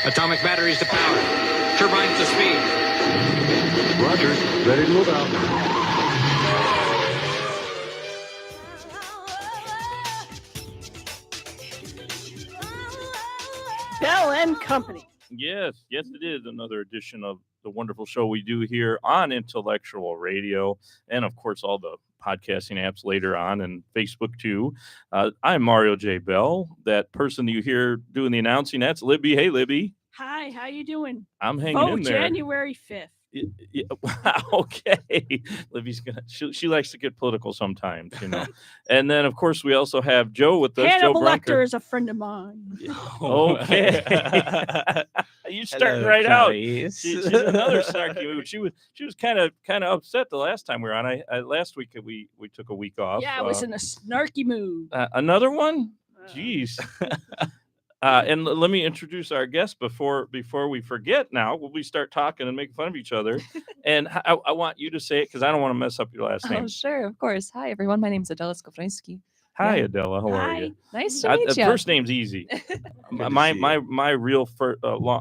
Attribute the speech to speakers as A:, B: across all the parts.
A: Atomic batteries to power. Turbines to speed.
B: Roger. Ready to move out.
C: Bell and Company.
D: Yes, it is another edition of the wonderful show we do here on Intellectual Radio, and of course all the podcasting apps later on, and Facebook too. I'm Mario J. Bell. That person you hear doing the announcing, that's Libby. Hey, Libby.
C: Hi, how you doing?
D: I'm hanging in there.
C: January 5th.
D: Yeah, okay. Libby's gonna. She likes to get political sometimes, And then of course we also have Joe with us.
C: Hannibal
D: Joe Brunker
C: Lecter is a friend of mine.
D: Okay. You starting right out. She's another snarky mood. She was kind of upset the last time we were on. I last week we took a week off.
C: Yeah, I was in a snarky mood.
D: Another one? Jeez. And let me introduce our guest before we forget. Now we start talking and making fun of each other. And I want you to say it because I don't want to mess up your last name.
E: Oh, sure, of course. Hi, everyone. My name is Adela Skowronski.
D: Hi, Adela. How are you?
E: Nice to meet you.
D: First name's easy. my real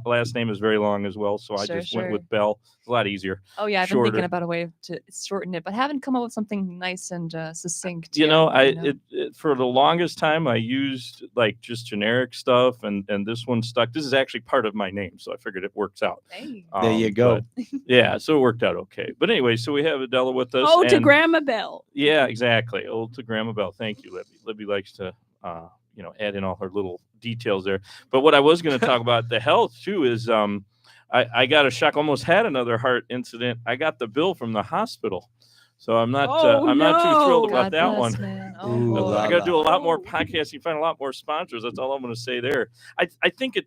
D: last name is very long as well, so I just went with Bell. It's a lot easier.
E: Oh yeah, I've been thinking about a way to shorten it, but haven't come up with something nice and succinct.
D: For the longest time I used like just generic stuff, and this one stuck. This is actually part of my name, so I figured it works out.
E: Hey.
F: There you go.
D: Yeah, so it worked out okay. But anyway, so we have Adela with us.
C: To Grandma Bell.
D: Yeah, exactly. Old to Grandma Bell. Thank you, Libby. Libby likes to, add in all her little details there. But what I was going to talk about the health too is, I got a shock. Almost had another heart incident. I got the bill from the hospital, so I'm not too thrilled about that one. I got to do a lot more podcasting, find a lot more sponsors. That's all I'm going to say there. I think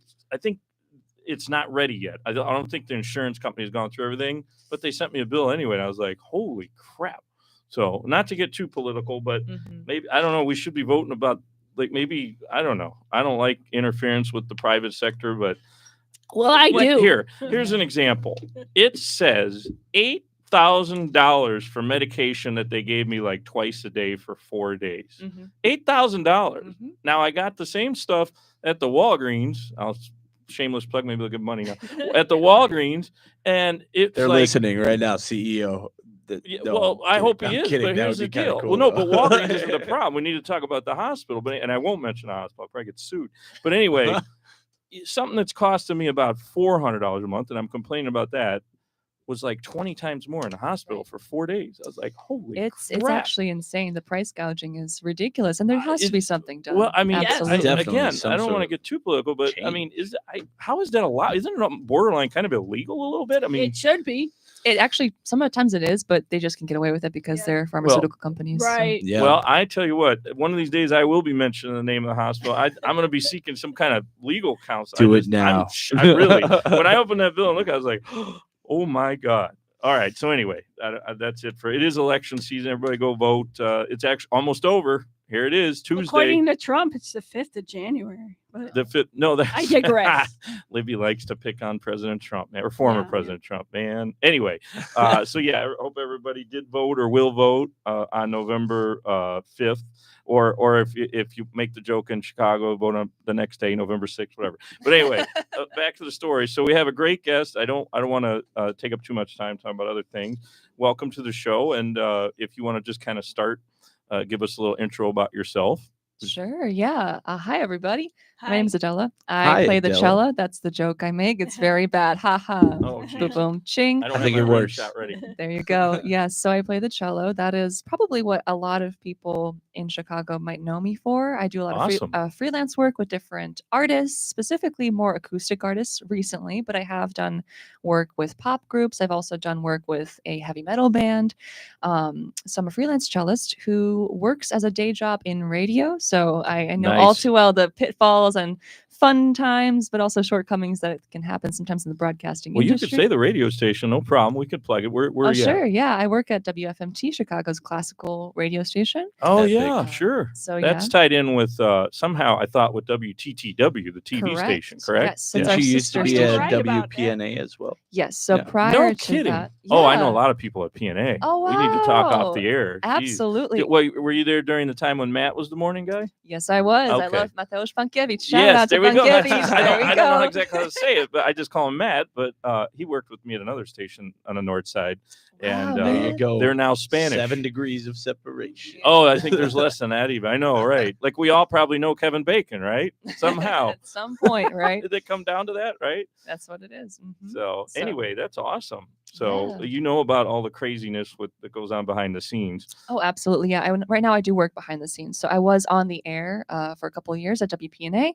D: it's not ready yet. I don't think the insurance company has gone through everything, but they sent me a bill anyway, and I was like, holy crap. So not to get too political, but maybe, I don't know, we should be voting about, like, maybe, I don't know. I don't like interference with the private sector, but.
C: Well, I do.
D: Here's an example. It says $8,000 for medication that they gave me like twice a day for 4 days. $8,000. Now I got the same stuff at the Walgreens. Shameless plug, maybe they'll get money now. At the Walgreens, and they're
F: listening right now, CEO.
D: I hope he is,
F: kidding.
D: But here's the deal.
F: Cool,
D: well, no, but Walgreens isn't the problem. We need to talk about the hospital, and I won't mention the hospital. I'll probably get sued. But anyway, something that's costing me about $400 a month, and I'm complaining about that, was like 20 times more in the hospital for 4 days. I was like, holy crap.
E: It's actually insane. The price gouging is ridiculous, and there has to be something done.
D: Well, I mean,
E: absolutely.
D: I don't want to get too political, but change. I mean, how is that allowed? Isn't it borderline kind of illegal a little bit? I mean,
C: it should be.
E: It actually, sometimes it is, but they just can get away with it because they're pharmaceutical companies.
C: Right.
E: So.
F: Yeah.
D: Well, I tell you what, one of these days I will be mentioning the name of the hospital. I'm going to be seeking some kind of legal counsel.
F: Do it now.
D: I really, when I opened that bill and looked, I was like, oh my God. All right. So anyway, that's it it is election season. Everybody go vote. It's actually almost over. Here it is, Tuesday.
C: According to Trump, it's the 5th of January. But
D: the 5th. No,
C: I digress.
D: Libby likes to pick on President Trump, man, or former President Trump, man. Anyway, so yeah, I hope everybody did vote or will vote on November 5th, or if you make the joke in Chicago, vote on the next day, November 6th, whatever. But anyway, back to the story. So we have a great guest. I don't want to take up too much time talking about other things. Welcome to the show, and if you want to just kind of start. Give us a little intro about yourself.
E: Sure. Yeah. Hi, everybody.
C: Hi.
E: My name is Adela. I
F: Hi,
E: play the
F: Adela.
E: cello. That's the joke I make. It's very bad. Ha ha.
D: Oh, geez.
E: Boom, ching.
D: I don't
F: I think
D: have
F: it
D: my rim
F: works.
D: shot ready.
E: There you go. Yes. So I play the cello. That is probably what a lot of people in Chicago might know me for. I do a lot
D: Awesome.
E: of freelance work with different artists, specifically more acoustic artists recently, but I have done work with pop groups. I've also done work with a heavy metal band. So I'm a freelance cellist who works as a day job in radio. So I know all
D: Nice.
E: too well the pitfalls and fun times, but also shortcomings that can happen sometimes in the broadcasting
D: Well, you
E: industry.
D: could say the radio station, no problem. We could plug it. Where
E: Oh,
D: you at?
E: sure. Yeah. I work at WFMT, Chicago's classical radio station.
D: Oh,
F: Epic.
D: yeah, sure.
E: So,
D: That's
E: yeah.
D: tied in with somehow I thought with WTTW, the TV
E: Correct.
D: station, correct?
E: Yes. It's
F: And
E: our
F: she used to
E: sister
F: be
C: station.
F: at
C: Right about that.
F: WPNA as well.
E: Yes. So
F: Yeah.
E: prior
D: No
E: to
D: kidding.
E: that.
D: Oh, I know a
E: yeah,
D: lot of people at PNA.
E: Oh,
D: We need to talk
E: wow.
D: off the air. Jeez.
E: Absolutely.
D: Wait, were you there during the time when Matt was the morning guy?
E: Yes, I was. I
D: Okay.
E: love Mateusz Pankiewicz. Shout
D: Yes,
E: out to
D: there we go.
E: Pankiewicz. There we
D: I don't know
E: go.
D: exactly how to say it, but I just call him Matt. But he worked with me at another station on the north side, and
E: Wow,
F: There
E: man.
F: you go.
D: they're now Spanish.
F: 7 degrees of separation.
D: Oh, I think there's less than that even. I know, right? Like we all probably know Kevin Bacon, right? Somehow.
E: At some point, right?
D: Did it come down to that, right?
E: That's what it is. Mhm.
D: So anyway, that's awesome. So
E: Yeah.
D: you know about all the craziness that goes on behind the scenes.
E: Oh, absolutely. Yeah. Right now I do work behind the scenes. So I was on the air for a couple of years at WPNA.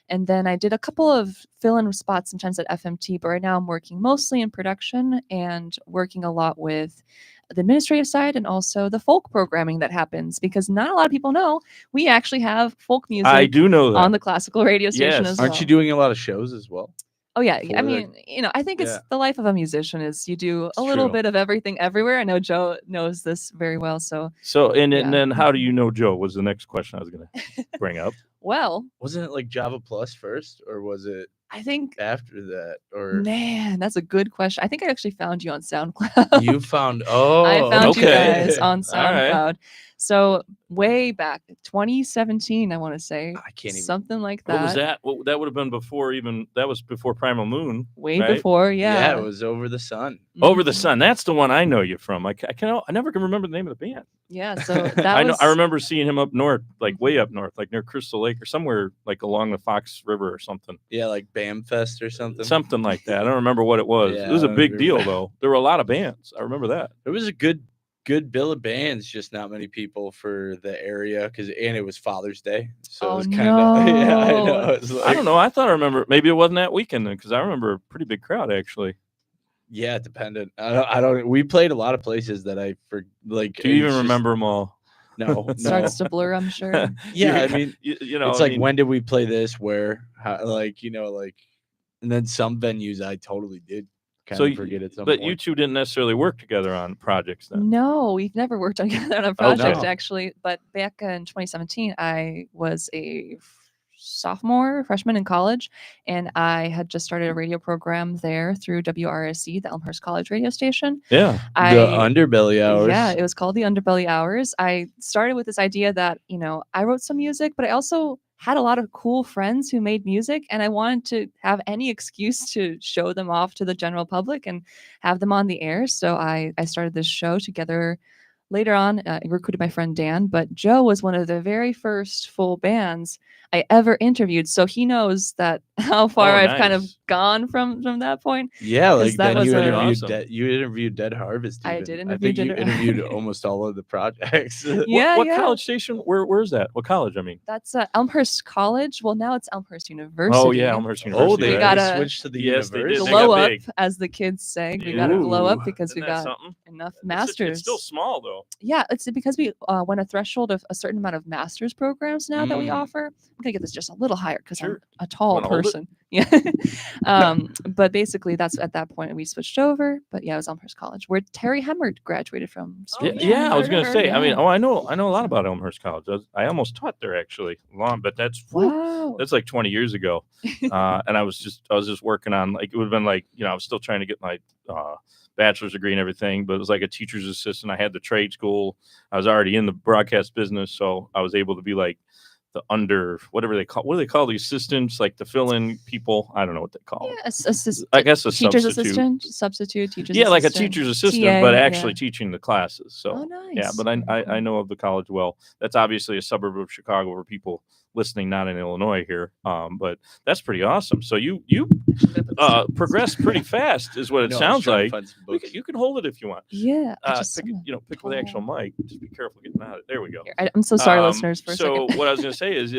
E: And then I did a couple of fill-in spots sometimes at FMT. But right now I'm working mostly in production and working a lot with the administrative side and also the folk programming that happens, because not a lot of people know we actually have folk music
D: I do know that.
E: on the classical radio station
D: Yes.
E: as
F: Aren't
E: well.
F: you doing a lot of shows as well?
E: Oh yeah,
F: for
E: I
F: the-
E: mean, I think it's
F: Yeah.
E: the life of a musician is you do
D: It's
E: a little
D: true.
E: bit of everything everywhere. I know Joe knows this very well. So,
D: So and
E: Yeah.
D: then how do you know Joe was the next question I was going to bring up.
E: well,
F: Wasn't it like Java Plus first, or was it
E: I think,
F: after that? Or
E: man, that's a good question. I think I actually found you on SoundCloud.
F: you found? Oh,
E: I found you
D: okay.
E: guys on
D: All right.
E: SoundCloud. So way back, 2017, I want to say,
F: I can't even.
E: something like
D: What was
E: that.
D: that? Well, that would have been before that was before Primal Moon.
E: Way
D: right?
E: before,
F: Yeah,
E: yeah.
F: it was Over the Sun.
D: Over the
E: Mhm.
D: Sun. That's the one I know you from. I never can remember the name of the band.
E: Yeah, so that
D: I know.
E: was
D: I remember seeing him up north, like way up north, like near Crystal Lake or somewhere, like along the Fox River or something.
F: Yeah, like Bam Fest or something.
D: Something like that. I don't remember what it was.
F: Yeah,
D: It was
F: I
D: a
F: don't
D: big
F: remember.
D: deal, though. There were a lot of bands. I remember that.
F: It was a good bill of bands, just not many people for the area and it was Father's Day, so
E: Oh,
F: it was kind of yeah. I know.
E: no.
F: It was
D: I
F: like,
D: don't know. I thought I remember. Maybe it wasn't that weekend then, because I remember a pretty big crowd actually.
F: Yeah, it depended. I don't. We played a lot of places that I for like.
D: Do you even
F: it's just-
D: remember them all?
F: No, no.
E: starts to blur, I'm sure.
F: Yeah, I mean,
D: you know,
F: it's
D: I
F: like
D: mean,
F: when did we play this? Where? How, like and then some venues I totally did kind
D: So
F: of
D: you-
F: forget at some
D: but
F: point.
D: you two didn't necessarily work together on projects then.
E: No, we've never worked together on a
D: Oh,
E: project
D: no.
E: actually. But back in 2017, I was a freshman in college, and I had just started a radio program there through WRSC, the Elmhurst College radio station.
D: Yeah.
F: the
E: I
F: Underbelly Hours.
E: Yeah, it was called the Underbelly Hours. I started with this idea that, I wrote some music, but I also had a lot of cool friends who made music, and I wanted to have any excuse to show them off to the general public and have them on the air. So I started this show together. Later on, I recruited my friend Dan, but Joe was one of the very first full bands I ever interviewed. So he knows that how far
D: Oh,
E: I've kind of
D: nice.
E: gone from that point.
F: Yeah,
E: 'Cause
F: like
E: that
F: then
E: was
F: you
E: a-
F: interviewed
D: Awesome.
F: you interviewed Dead Harvest.
E: I
F: even.
E: did
F: I
E: interview
F: think you
E: Dead-
F: interviewed almost all of the projects.
E: Yeah,
D: What
E: yeah.
D: college station? Where's that? What college? I mean.
E: That's Elmhurst College. Well, now it's Elmhurst University.
D: Oh yeah, Elmhurst University.
F: Oh, they
E: We
D: right?
E: gotta-
F: switched to the
D: Yes, they did.
F: university.
D: They
E: Glow
D: got
E: up,
D: big.
E: as the kids say. We
D: Yeah.
E: got to glow up
F: Ooh.
E: because we
D: Isn't that
E: got
D: something?
E: enough
D: It's
E: masters.
D: still small though.
E: Yeah, it's because we won a threshold of a certain amount of master's programs now that we
F: Mm.
E: offer. I'm gonna get this just a little higher because
D: Sure.
E: I'm a tall
D: Wanna hold it?
E: person. Yeah. But basically, that's at that point we switched over. But yeah, it was Elmhurst College, where Terry Hemmert graduated from.
C: Oh,
D: Yeah,
C: yeah,
D: yeah, I was
C: heard
D: gonna
C: her,
D: say. I mean,
E: yeah.
D: I know a lot about Elmhurst College. I almost taught there actually, but that's
E: Wow.
D: that's like 20 years ago. And I was just working on like it would have been like I was still trying to get my bachelor's degree and everything, but it was like a teacher's assistant. I had the trade school. I was already in the broadcast business, so I was able to be like whatever they call, what do they call the assistants, like the fill-in people? I don't know what they call them.
E: Yeah,
D: I guess a
E: teacher's
D: substitute.
E: substitute, teacher's
D: Yeah,
E: assistant.
D: like a teacher's assistant,
E: TA,
D: but actually teaching the classes. So
E: Oh, nice.
D: yeah, but I know of the college well. That's obviously a suburb of Chicago for people listening, not in Illinois here. But that's pretty awesome. So you progressed pretty fast, is what it sounds like. You can hold it if you want.
E: Yeah.
D: Pick with the actual mic. Just be careful getting out of it. There we go.
E: I'm so sorry, listeners. For a
D: so
E: second.
D: what I was going to say is,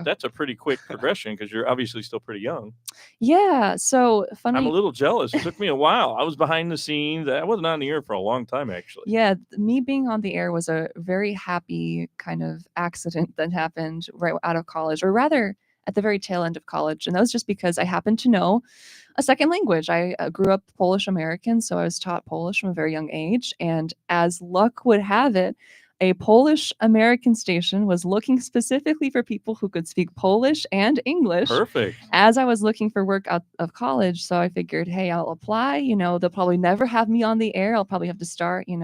D: that's a pretty quick progression because you're obviously still pretty young.
E: Yeah. So funny.
D: I'm a little jealous. It took me a while. I was behind the scenes. I wasn't on the air for a long time, actually.
E: Yeah, me being on the air was a very happy kind of accident that happened right out of college, or rather at the very tail end of college. And that was just because I happened to know a second language. I grew up Polish American, so I was taught Polish from a very young age. And as luck would have it, a Polish American station was looking specifically for people who could speak Polish and English.
D: Perfect.
E: As I was looking for work out of college. So I figured, hey, I'll apply. They'll probably never have me on the air. I'll probably have to start, in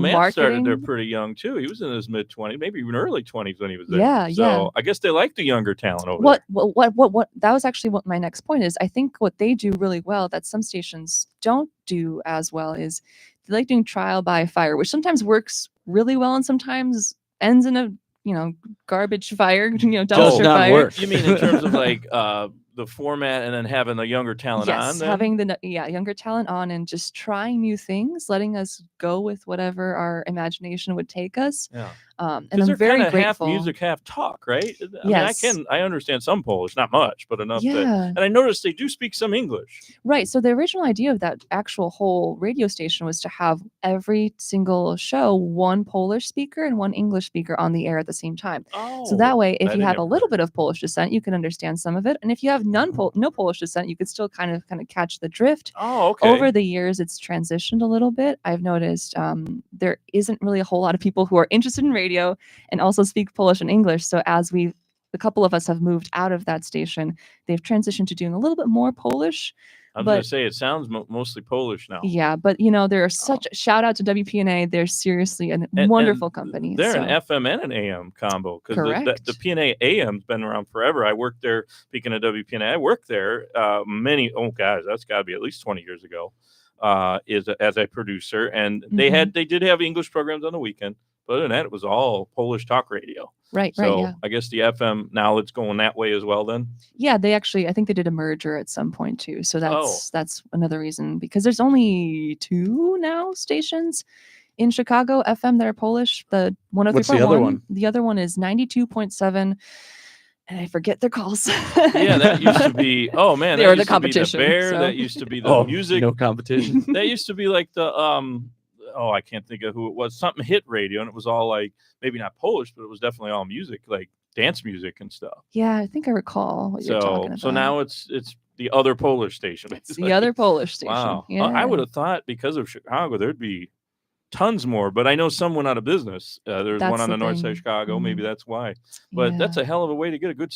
D: Matt
E: marketing.
D: started there pretty young too. He was in his mid-20s, maybe even early 20s when he was there.
E: Yeah,
D: so I guess they like the younger talent over there.
E: What that was actually what my next point is. I think what they do really well that some stations don't do as well is they like doing trial by fire, which sometimes works really well and sometimes ends in a garbage fire, dumpster fire.
F: Work.
D: You mean in terms of like the format and then having the younger talent on?
E: Yes, having the younger talent on and just trying new things, letting us go with whatever our imagination would take us.
D: Yeah.
E: And I'm very grateful.
D: Half music, half talk, right?
E: Yes.
D: I understand some Polish, not much, but enough.
E: Yeah.
D: And I noticed they do speak some English.
E: Right. So the original idea of that actual whole radio station was to have every single show one Polish speaker and one English speaker on the air at the same time.
D: Oh,
E: so that way, if you have a little bit of Polish descent, you can understand some of it, and if you have no Polish descent, you could still kind of catch the drift.
D: Oh, okay.
E: Over the years, it's transitioned a little bit. I've noticed there isn't really a whole lot of people who are interested in radio and also speak Polish and English. So as a couple of us have moved out of that station, they've transitioned to doing a little bit more Polish.
D: I was going to say, it sounds mostly Polish now.
E: Yeah, but there are such shout out to WPNA. They're seriously a wonderful company.
D: They're an FM and an AM combo because the PNA AM's been around forever. I worked there. Speaking of WPNA, I worked there that's got to be at least 20 years ago. As a producer, and they did have English programs on the weekend. But other than that, it was all Polish talk radio.
E: Right.
D: So
E: Yeah.
D: I guess the FM now it's going that way as well. Then.
E: Yeah, I think they did a merger at some point too. So that's another reason, because there's only 2 now stations in Chicago FM that are Polish. The 103.1.
F: What's the other one?
E: The other one is 92.7. And I forget their calls.
D: Yeah, that used to be. Oh man,
E: they
D: were
E: the competition.
D: The Bear.
E: So.
D: That used to be the music.
F: No competition.
D: That used to be like the I can't think of who it was. Something hit radio, and it was all like maybe not Polish, but it was definitely all music, like dance music and stuff.
E: Yeah, I think I recall what you're talking about.
D: So now it's the other Polish station.
E: It's the other Polish station.
D: Wow.
E: Yeah.
D: I would have thought because of Chicago there'd be tons more, but I know some went out of business. There's one on the north side of Chicago.
E: Mm-hmm.
D: Maybe that's why. But that's a hell of a way to get a good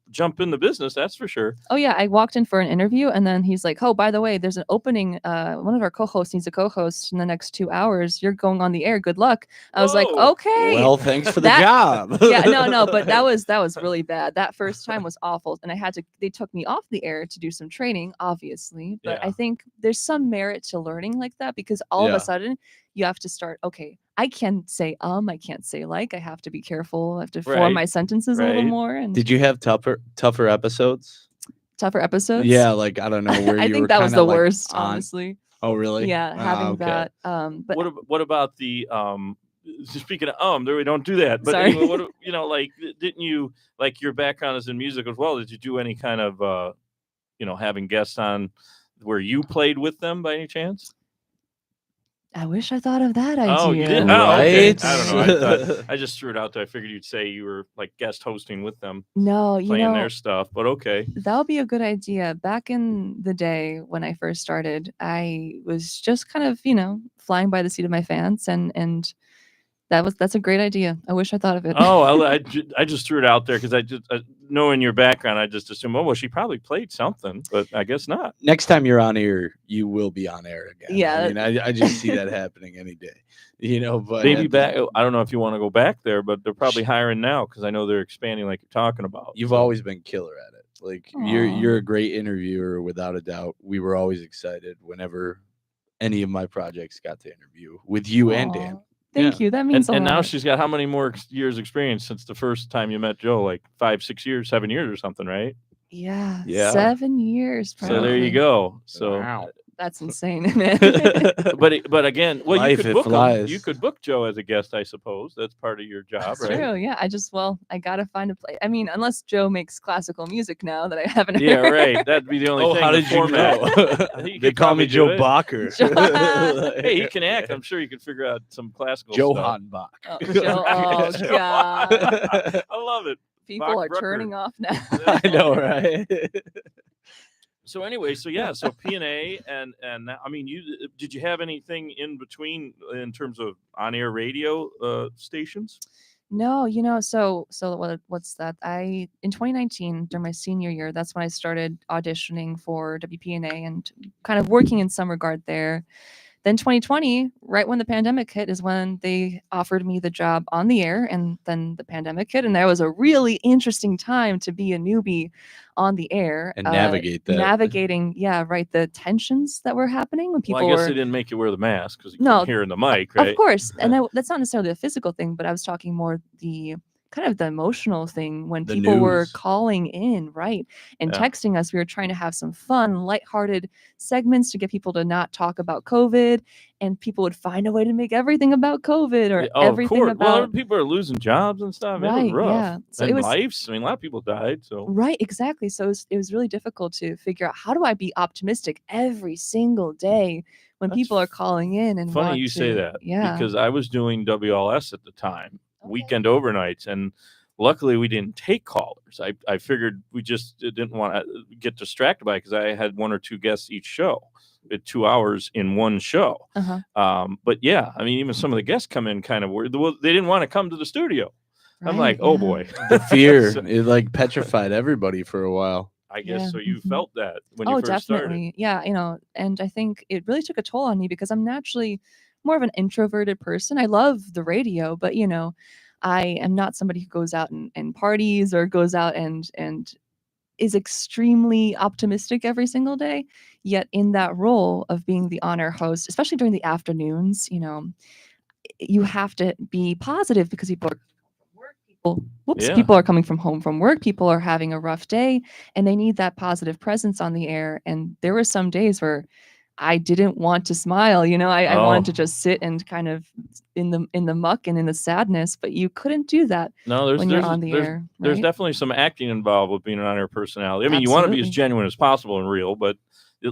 D: jump in the business. That's for sure.
E: Oh yeah, I walked in for an interview, and then he's like, "Oh, by the way, there's an opening. One of our co-hosts needs a co-host in the next 2 hours. You're going on the air. Good luck." I was like, "Okay."
F: Well, thanks for the job.
E: Yeah, no, but that was really bad. That first time was awful, and they took me off the air to do some training, obviously. But I think there's some merit to learning like that, because all of a sudden you have to start. Okay, I can't say I can't say like. I have to be careful. I have to form my sentences a little more. And
F: did you have tougher episodes?
E: Tougher episodes?
F: Yeah, like I don't know where
E: I
F: you
E: think
F: were
E: that was the
F: like
E: worst, honestly.
F: Oh, really?
E: Yeah, having that. But
D: what about the speaking of we don't do that. But
E: sorry.
D: Anyway, didn't you, like, your background is in music as well? Did you do any kind of having guests on where you played with them by any chance?
E: I wish I thought of that idea.
D: Oh, you did?
F: Right?
D: Okay. I don't know. I just threw it out there. I figured you'd say you were like guest hosting with them.
E: No,
D: playing their stuff, but okay.
E: That would be a good idea. Back in the day when I first started, I was just kind of, flying by the seat of my pants, and that's a great idea. I wish I thought of it.
D: Oh, I just threw it out there because knowing your background, I just assume, well, she probably played something, but I guess not.
F: Next time you're on air, you will be on air again.
E: Yeah.
F: I mean, I just see that happening any day. But
D: Maybe back. I don't know if you want to go back there, but they're probably hiring now because I know they're expanding, like you're talking about.
F: You've always been killer at it. Like you're a great interviewer, without a doubt. We were always excited whenever any of my projects got to interview with you and Dan.
E: Thank you. That means a lot.
D: And now she's got how many more years experience since the first time you met Joe? Like 5, 6 years, 7 years or something, right?
E: Yeah.
F: Yeah.
E: 7 years. Probably.
D: So there you go. So
F: Wow.
E: That's insane, isn't it?
D: but again, well,
F: Life,
D: you could
F: it
D: book him.
F: flies.
D: You could book Joe as a guest, I suppose. That's part of your job,
E: That's
D: right?
E: true. Yeah. I gotta find a place. I mean, unless Joe makes classical music now that I haven't heard.
D: Yeah, right. That'd be the only thing.
F: How
D: the
F: did you
D: format.
F: know?
D: He
F: They
D: could
F: call me
D: probably do
F: Joe
D: it.
F: Bacher.
D: Hey, he can act. I'm sure you could figure out some classical
F: Joe
D: stuff.
F: Hanbach.
E: Oh, Joe, oh God.
D: I love it.
E: People
D: Bach
E: are
D: Brucker.
E: turning off now.
F: I know, right?
D: So anyway, so P&A and I mean, did you have anything in between in terms of on-air radio stations?
E: No, so what's that? In 2019 during my senior year, that's when I started auditioning for WPNA and kind of working in some regard there. Then 2020, right when the pandemic hit, is when they offered me the job on the air, and then the pandemic hit, and that was a really interesting time to be a newbie on the air
F: And navigate that.
E: navigating, the tensions that were happening when people
D: Well, I guess
E: were.
D: they didn't make you wear the mask because you
E: No,
D: couldn't hear in the mic, right?
E: Of course, and that's not necessarily a physical thing, but I was talking more the kind of the emotional thing when
F: The
E: people were
F: news.
E: calling in, right, and
D: Yeah.
E: texting us. We were trying to have some fun, lighthearted segments to get people to not talk about COVID, and people would find a way to make everything about COVID or
D: Oh, of
E: everything
D: course.
E: about.
D: Well, people are losing jobs and stuff. It was
E: Right,
D: rough.
E: yeah. So
D: And
E: it was
D: lives. I mean, a lot of people died. So
E: right, exactly. So it was really difficult to figure out, how do I be optimistic every single day when
D: That's
E: people are calling in and
D: funny
E: want
D: you say
E: to-
D: that.
E: Yeah.
D: Because I was doing WLS at the time,
E: Okay.
D: weekend overnights, and luckily we didn't take callers. I figured we just didn't want to get distracted by it because I had 1 or 2 guests each show. At 2 hours in one show.
E: Uh-huh.
D: But yeah, I mean, even some of the guests come in kind of weird. Well, they didn't want to come to the studio. I'm
E: Right,
D: like, oh
E: yeah.
D: boy.
F: The fear,
D: So,
F: it like petrified everybody for a while.
D: I guess
E: Yeah,
D: so. You
E: mhm.
D: felt that when you
E: Oh,
D: first started.
E: definitely. Yeah, and I think it really took a toll on me because I'm naturally more of an introverted person. I love the radio, but I am not somebody who goes out and parties or goes out and is extremely optimistic every single day. Yet in that role of being the on-air host, especially during the afternoons, you have to be positive because people are
D: Yeah.
E: people are coming from home from work, people are having a rough day, and they need that positive presence on the air. And there were some days where I didn't want to smile, I wanted to just sit and kind of in the muck and in the sadness, but you couldn't do that
D: No, there's
E: when you're on the air.
D: there's
E: right?
D: definitely some acting involved with being an on-air personality. I mean, you want to be as
E: Absolutely.
D: genuine as possible and real, but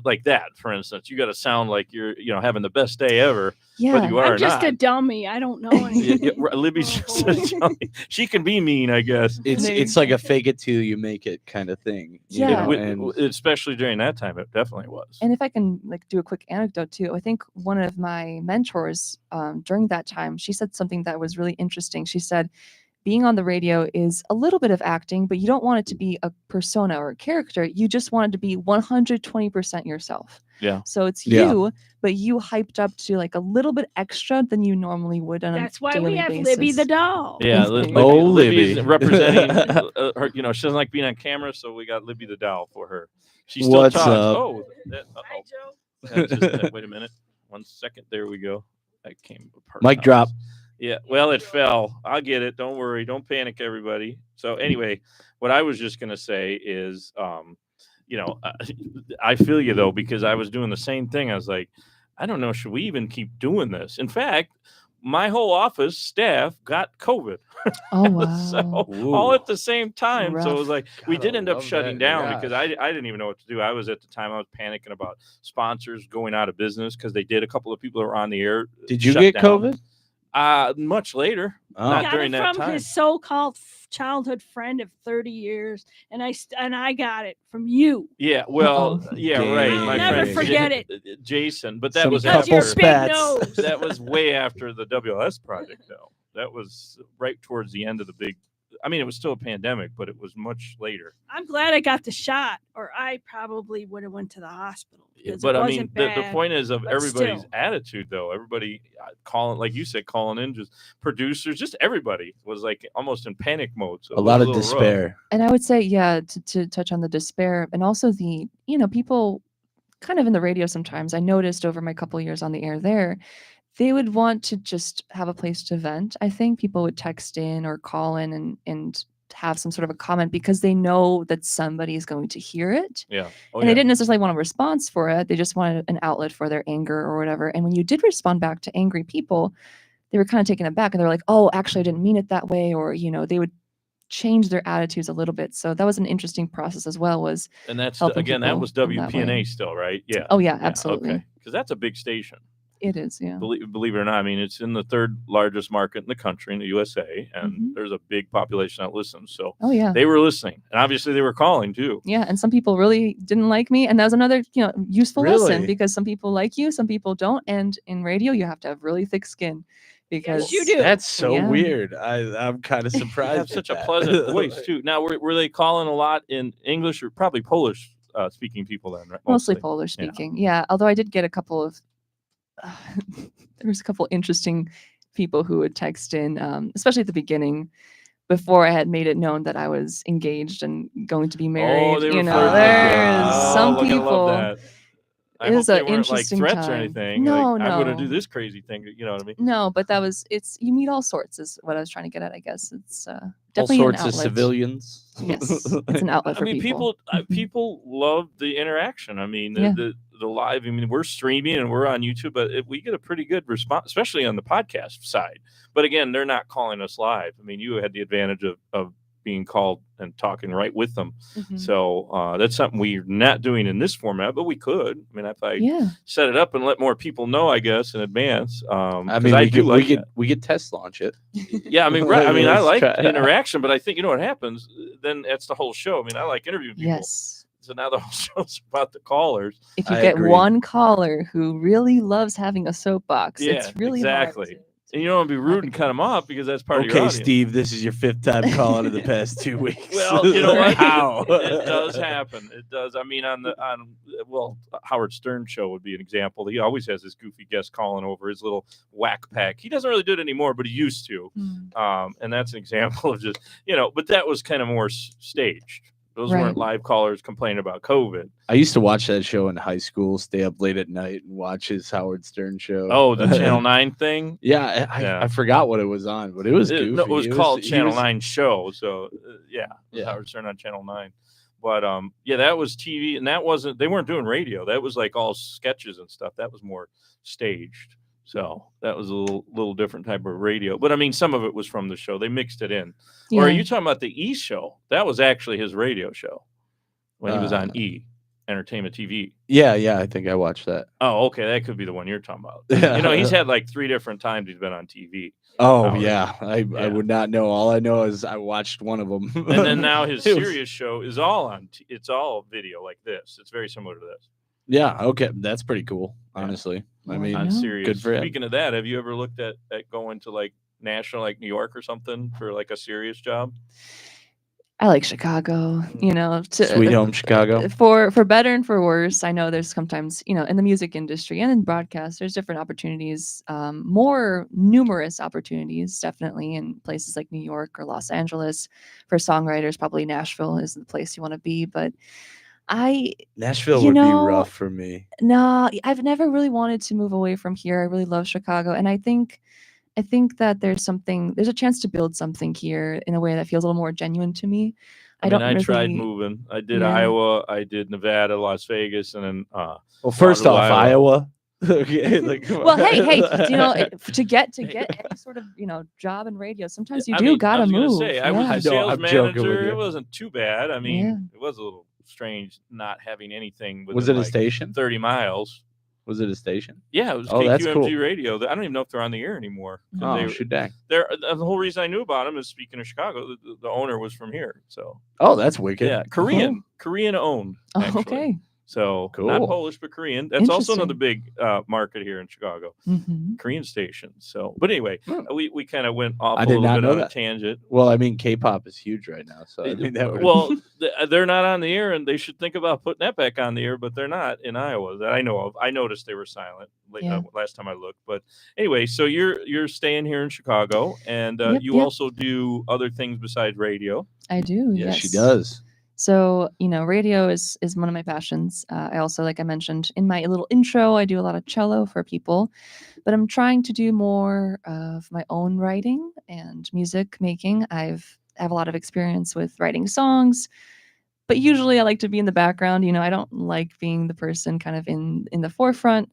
D: like that, for instance, you got to sound like you're, having the best day ever, whether
E: Yeah.
D: you are
C: I'm
D: or
C: just
D: not.
C: a dummy. I don't know
D: Yeah,
C: anything.
D: Libby's just a dummy. She can be mean, I guess.
F: It's like a fake it till you make it kind of thing. you
E: Yeah.
F: know,
D: It-
F: and
D: especially during that time, it definitely was.
E: And if I can do a quick anecdote too, I think one of my mentors during that time, she said something that was really interesting. She said, being on the radio is a little bit of acting, but you don't want it to be a persona or a character. You just want it to be 120% yourself.
D: Yeah.
E: So it's
F: Yeah.
E: you, but you hyped up to like a little bit extra than you normally would on
C: That's
E: a
C: why
E: daily
C: we have
E: basis.
C: Libby the doll.
D: Yeah,
E: Thank you.
D: Libby's
F: Libby.
D: representing her. She doesn't like being on camera, so we got Libby the doll for her. She still
F: What's
D: talks.
F: up?
D: Oh,
C: Hi, Joe.
D: wait a minute. 1 second. There we go. That came apart.
F: Mic drop.
D: Yeah, well, it fell. I'll get it. Don't worry. Don't panic, everybody. So anyway, what I was just going to say is, I feel you, though, because I was doing the same thing. I was like, I don't know. Should we even keep doing this? In fact, my whole office staff got COVID.
E: Oh, wow.
D: So
F: Ooh.
D: all at the same time. So it was
E: Rough.
D: like we
F: God,
D: did
F: I
D: end up
F: love
D: shutting
F: that.
D: down
F: Yeah.
D: because I didn't even know what to do. I was at the time I was panicking about sponsors going out of business because they did. A couple of people that were on the air.
F: Did you
D: shut
F: get
D: down.
F: COVID?
D: Much later.
F: Oh.
D: Not
C: Got
D: during
C: it
D: that
C: from
D: time.
C: his so-called childhood friend of 30 years, and I got it from you.
D: Yeah, well,
E: Uh-oh.
D: yeah,
F: Dang.
D: right.
C: I'll
D: My
C: never
D: friend
C: forget it.
D: Jason. But that
F: Some
D: was
C: Because
F: couple
C: your
D: after.
C: big
F: spats.
C: nose.
D: That was way after the WLS project, though. That was right towards the end of the big I mean, it was still a pandemic, but it was much later.
C: I'm glad I got the shot, or I probably would have went to the hospital.
D: But I mean, the
C: bad,
D: point is of
C: but
D: everybody's
C: still.
D: attitude, though. Everybody calling, like you said, calling in, just producers, just everybody was like almost in panic mode. So
F: A lot of despair.
E: And I would say, yeah, to touch on the despair and also the, people kind of in the radio sometimes, I noticed over my couple years on the air there, they would want to just have a place to vent. I think people would text in or call in and have some sort of a comment because they know that somebody is going to hear it.
D: Yeah. Oh,
E: and they didn't necessarily want a response for it. They just wanted an outlet for their anger or whatever. And when you did respond back to angry people, they were kind of taken aback and they're like, oh, actually, I didn't mean it that way. Or, they would change their attitudes a little bit. So that was an interesting process as well.
D: And that's, again, that was WPNA still, right? Yeah.
E: Oh, yeah, absolutely.
D: Okay. Because that's a big station.
E: It is, yeah.
D: Believe it or not, I mean, it's in the third largest market in the country, in the USA, and there's a big population that listens. So they were listening, and obviously they were calling too.
E: Yeah, and some people really didn't like me, and that was another, useful lesson because some people like you, some people don't, and in radio you have to have really thick skin because
C: you do.
F: That's so weird. I'm kind of surprised.
D: You have such a pleasant voice too. Now, were they calling a lot in English or probably Polish speaking people then? Right?
E: Mostly Polish speaking. Yeah, although I did get a couple of. There was a couple interesting people who would text in, especially at the beginning, before I had made it known that I was engaged and going to be married.
D: Oh, they were
E: there's some
D: look,
E: people.
D: I love that.
E: It was an
D: like
E: interesting
D: threats
E: time.
D: or anything.
E: No,
D: like,
E: no.
D: I'm going to do this crazy thing. You know what I mean?
E: No, but you meet all sorts is what I was trying to get at. I guess it's
F: all
E: definitely
F: sorts
E: an outlet.
F: of civilians.
E: Yes, it's an outlet for people.
D: People love the interaction. I mean, the live. I mean, we're streaming and we're on YouTube, but we get a pretty good response, especially on the podcast side. But again, they're not calling us live. I mean, you had the advantage of being called and talking right with them. So that's something we're not doing in this format, but we could. I mean, if I set it up and let more people know, I guess, in advance.
F: I mean, we could test launch it.
D: Yeah, I mean, right. I mean, I like interaction, but I think, what happens, then that's the whole show. I mean, I like interviewing people.
E: Yes.
D: So now the whole show's about the callers.
E: If you get one caller who really loves having a soapbox, it's really
D: exactly.
E: hard to
D: and you don't want to be rude and cut them off because that's part of your audience.
F: Okay, Steve, this is your 5th time calling in the past 2 weeks.
D: Well, you know what? It does happen. It does. I mean, Howard Stern show would be an example. He always has this goofy guest calling over his little whack pack. He doesn't really do it anymore, but he used to. And that's an example of just, but that was kind of more staged. Those weren't live callers complaining about COVID.
F: I used to watch that show in high school, stay up late at night and watch his Howard Stern show.
D: Oh, the Channel 9 thing?
F: Yeah, I forgot what it was on, but it was goofy.
D: No, it was called Channel 9 Show. So, Howard Stern on Channel 9. But, that was TV, and they weren't doing radio. That was like all sketches and stuff. That was more staged. So that was a little different type of radio. But I mean, some of it was from the show. They mixed it in. Yeah. Or are you talking about the E show? That was actually his radio show when he was on E, Entertainment TV.
F: Yeah, I think I watched that.
D: Oh, okay. That could be the one you're talking about. He's had like 3 different times he's been on TV.
F: Oh, I would not know. All I know is I watched one of them.
D: And then now his serious show is all it's all video like this. It's very similar to this.
F: Yeah, okay. That's pretty cool, honestly. I mean,
D: on serious.
F: Good for him.
D: Speaking of that, have you ever looked at going to like national, like New York or something for like a serious job?
E: I like Chicago,
F: sweet home Chicago.
E: For better and for worse. I know there's sometimes, in the music industry and in broadcast, there's different opportunities, more numerous opportunities, definitely in places like New York or Los Angeles. For songwriters, probably Nashville is the place you want to be, but
F: Nashville would be rough for me.
E: No, I've never really wanted to move away from here. I really love Chicago, and I think that there's a chance to build something here in a way that feels a little more genuine to me.
D: I tried moving. I did Iowa, I did Nevada, Las Vegas, and then
F: well, first off, Iowa. Okay,
E: well, hey, to get any sort of job in radio, sometimes you gotta move.
D: I was a sales manager. It wasn't too bad. I mean, it was a little strange not having anything.
F: Was it a station?
D: 30 miles.
F: Was it a station?
D: Yeah, it was
F: KQMG
D: that's cool. Radio. I don't even know if they're on the air anymore.
F: Shoot dang.
D: The whole reason I knew about them is, speaking of Chicago, the owner was from here. So.
F: Oh, that's wicked.
D: Yeah, Korean owned.
E: Oh, okay.
D: So
F: Cool.
D: not Polish, but Korean. That's also another
E: Interesting.
D: big market here in Chicago.
E: Hmm.
D: Korean station. So, but anyway, we kind of went off
F: I
D: a
F: did
D: little
F: not
D: bit
F: know
D: on a
F: that.
D: tangent.
F: Well, I mean, K-pop is huge right now, so I mean that would.
D: Well, they're not on the air, and they should think about putting that back on the air, but they're not in Iowa that I know of. I noticed they were silent
E: Yeah.
D: last time I looked. But anyway, so you're staying here in Chicago, and you
E: Yep.
D: also do other things besides radio.
E: I do.
F: Yes,
E: Yes,
F: she does.
E: So, radio is one of my passions. I also, like I mentioned in my little intro, I do a lot of cello for people, but I'm trying to do more of my own writing and music making. I have a lot of experience with writing songs, but usually I like to be in the background. I don't like being the person kind of in the forefront.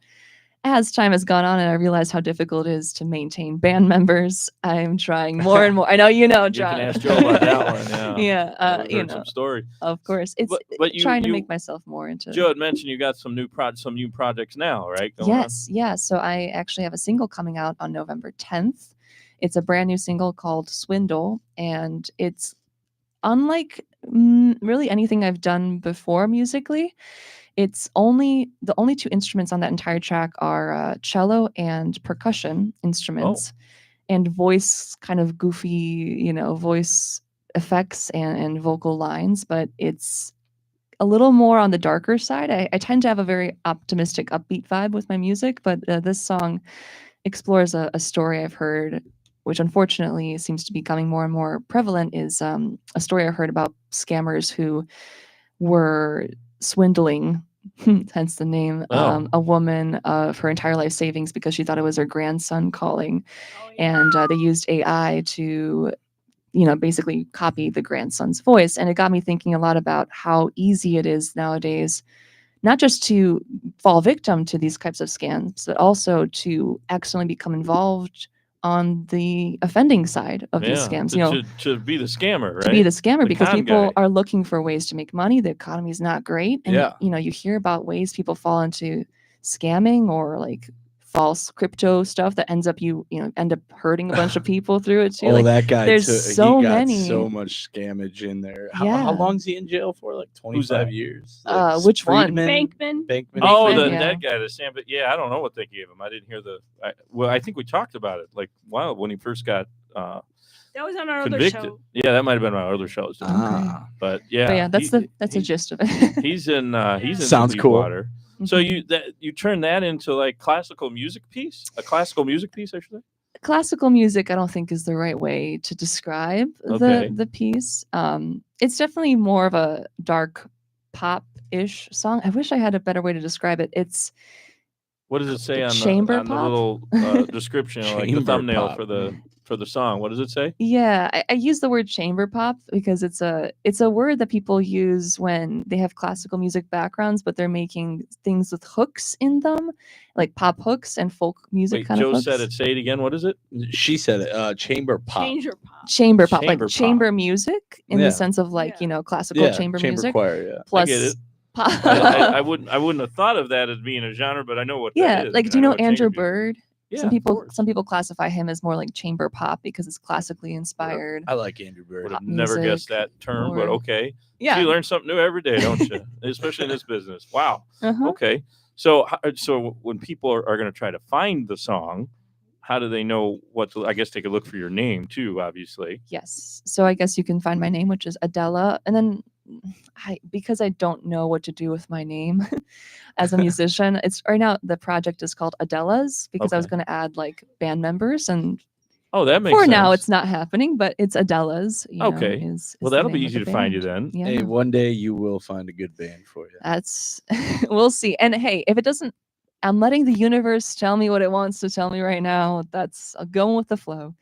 E: As time has gone on and I realized how difficult it is to maintain band members, I'm trying more and more. I know
D: You
E: John.
D: can ask Joe about that one. Yeah,
E: Yeah,
D: we've heard some story.
E: of course. It's
D: But
E: trying to make myself more into.
D: Joe had mentioned you got some new projects now, right? Going on?
E: Yes, yeah. So I actually have a single coming out on November 10th. It's a brand new single called Swindle, and it's unlike really anything I've done before musically. It's the only two instruments on that entire track are cello and percussion instruments, and voice kind of goofy, voice effects and vocal lines. But it's a little more on the darker side. I tend to have a very optimistic, upbeat vibe with my music, but this song explores a story I've heard, which unfortunately seems to be becoming more and more prevalent, is a story I heard about scammers who were swindling, hence the name, a woman of her entire life savings because she thought it was her grandson calling. And they used AI to basically copy the grandson's voice. And it got me thinking a lot about how easy it is nowadays, not just to fall victim to these types of scams, but also to accidentally become involved on the offending side of these scams.
D: To be the scammer, right?
E: To be the scammer,
D: The
E: because
D: con
E: people
D: guy.
E: are looking for ways to make money. The economy is not great. And, you hear about ways people fall into scamming or like false crypto stuff that ends up end up hurting a bunch of people through it too.
F: Oh,
E: Like,
F: that guy!
E: there's
F: he
E: so
F: got
E: many.
F: so much scammage in there.
E: Yeah.
F: How long is he in jail for? Like 25 years. Like,
E: Which one?
C: Bankman.
D: Oh,
E: Bankman, yeah.
D: that guy, the Sam. But yeah, I don't know what they gave him. I didn't hear I think we talked about it like when he first got
C: That was on our
D: convicted.
C: other show.
D: Yeah, that might have been on our other shows. But yeah,
E: That's the gist of it.
D: He's in
F: Sounds
D: deep
F: cool.
D: water. So you turn that into like a classical music piece, I should say.
E: Classical music, I don't think is the right way to describe the piece. It's definitely more of a dark pop-ish song. I wish I had a better way to describe it. It's
D: What does it say on
E: chamber
D: the
E: pop?
D: little description, like the
F: Chamber
D: thumbnail
F: pop.
D: for the song? What does it say?
E: Yeah, I use the word chamber pop because it's a word that people use when they have classical music backgrounds, but they're making things with hooks in them, like pop hooks and folk music
D: Wait,
E: kind
D: Joe
E: of hooks.
D: said it. Say it again. What is it?
F: She said it. Chamber pop.
C: Changer pop.
E: Chamber pop,
D: Chamber
E: like
D: pop.
E: chamber music in
F: Yeah.
E: the sense of like,
C: Yeah.
E: classical chamber music
F: choir. Yeah.
E: plus
D: get it.
E: pop.
D: I wouldn't have thought of that as being a genre, but I know what
E: Yeah,
D: that is.
E: like,
D: and
E: do you
D: I
E: know
D: what
E: Andrew
D: chamber music is.
E: Bird?
D: Yeah,
E: some
D: of
E: people
D: course.
E: classify him as more like chamber pop because it's classically inspired.
F: I like Andrew Bird.
D: Would have
E: pop
D: never guessed
E: music
D: that term, but
E: or-
D: okay.
E: Yeah.
D: So you learn something new every day, don't you? Especially in this business. Wow.
E: Uh-huh.
D: Okay. So when people are going to try to find the song, how do they know what to? I guess they could look for your name too, obviously.
E: Yes. So I guess you can find my name, which is Adela. And then because I don't know what to do with my name as a musician, it's right now the project is called Adela's because I was
D: Okay.
E: going to add like band members, and
D: Oh, that makes
E: for
D: sense.
E: now it's not happening, but it's Adela's.
D: Okay.
E: Is
D: Well,
E: the
D: that'll be
E: name of
D: easy
E: the
D: to find you
E: band.
D: then.
E: Yeah.
F: Hey, one day you will find a good band for you.
E: That's we'll see. And hey, if it doesn't, I'm letting the universe tell me what it wants to tell me right now. I'm going with the flow.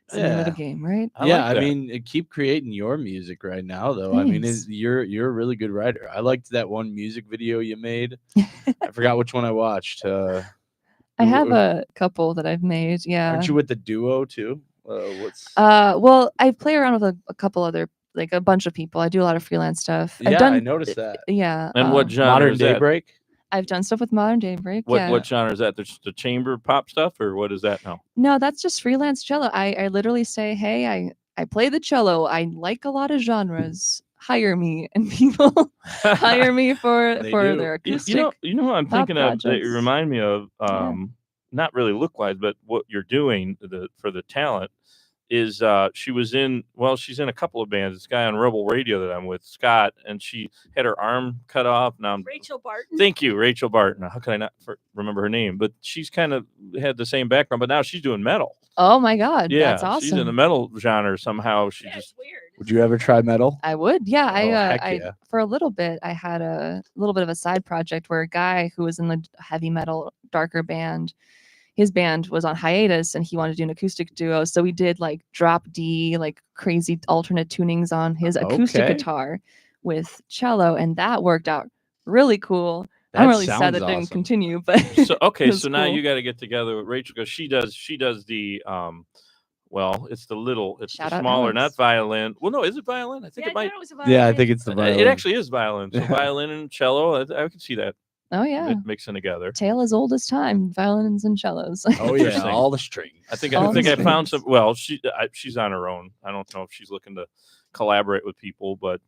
E: It's the name of the
F: Yeah.
E: game, right?
D: I
F: Yeah,
D: like
F: I
D: that.
F: mean, keep creating your music right now, though. I mean,
E: Thanks.
F: you're a really good writer. I liked that one music video you made. I forgot which one I watched.
E: I have a couple that I've made. Yeah.
F: Aren't you with the duo too? What's?
E: Well, I play around with a couple other, like a bunch of people. I do a lot of freelance stuff.
F: Yeah, I noticed that.
E: Yeah.
D: And what genre
F: Modern
D: is that?
F: Daybreak.
E: I've done stuff with Modern Daybreak.
D: What
E: Yeah.
D: what genre is that? The chamber pop stuff, or what is that now?
E: No, that's just freelance cello. I literally say, hey, I play the cello. I like a lot of genres. hire me, and people hire me for
F: They
E: for
F: do.
E: their
D: You
E: acoustic.
D: you know what I'm
E: pop
D: thinking of that you
E: projects.
D: remind me of,
E: Yeah.
D: not really look wise, but what you're doing for the talent is she's in a couple of bands. This guy on Rebel Radio that I'm with, Scott, and she had her arm cut off. Now
C: Rachel Barton.
D: thank you, Rachel Barton. How can I not remember her name? But she's kind of had the same background, but now she's doing metal.
E: Oh my God,
D: Yeah,
E: that's awesome.
D: she's in the metal genre somehow. She
C: Yeah,
D: just
C: it's weird.
F: Would you ever try metal?
E: I would, yeah.
F: heck
E: I
F: yeah.
E: for a little bit, I had a little bit of a side project where a guy who was in the heavy metal, darker band, his band was on hiatus, and he wanted to do an acoustic duo. So we did like drop D, like crazy alternate tunings on his acoustic
F: Okay.
E: guitar with cello, and that worked out really cool. I'm really sad that didn't continue, but
D: so okay.
E: it was
D: So now
E: cool.
D: you got to get together with Rachel because she does the it's the
E: Shout out
D: smaller,
E: Alex.
D: not violin. Well, no, is it violin? I think
C: Yeah,
D: it might.
C: it was a
F: Yeah, I
C: violin.
F: think it's the violin.
D: It actually is violin. So violin and cello. I can see that
E: Oh yeah,
D: mixing together.
E: tale as old as time, violins and cellos.
F: Oh yeah,
D: Interesting.
F: all the strings.
D: I think
E: All
D: I
E: these
D: found
E: things.
D: some. Well, she's on her own. I don't know if she's looking to collaborate with people, but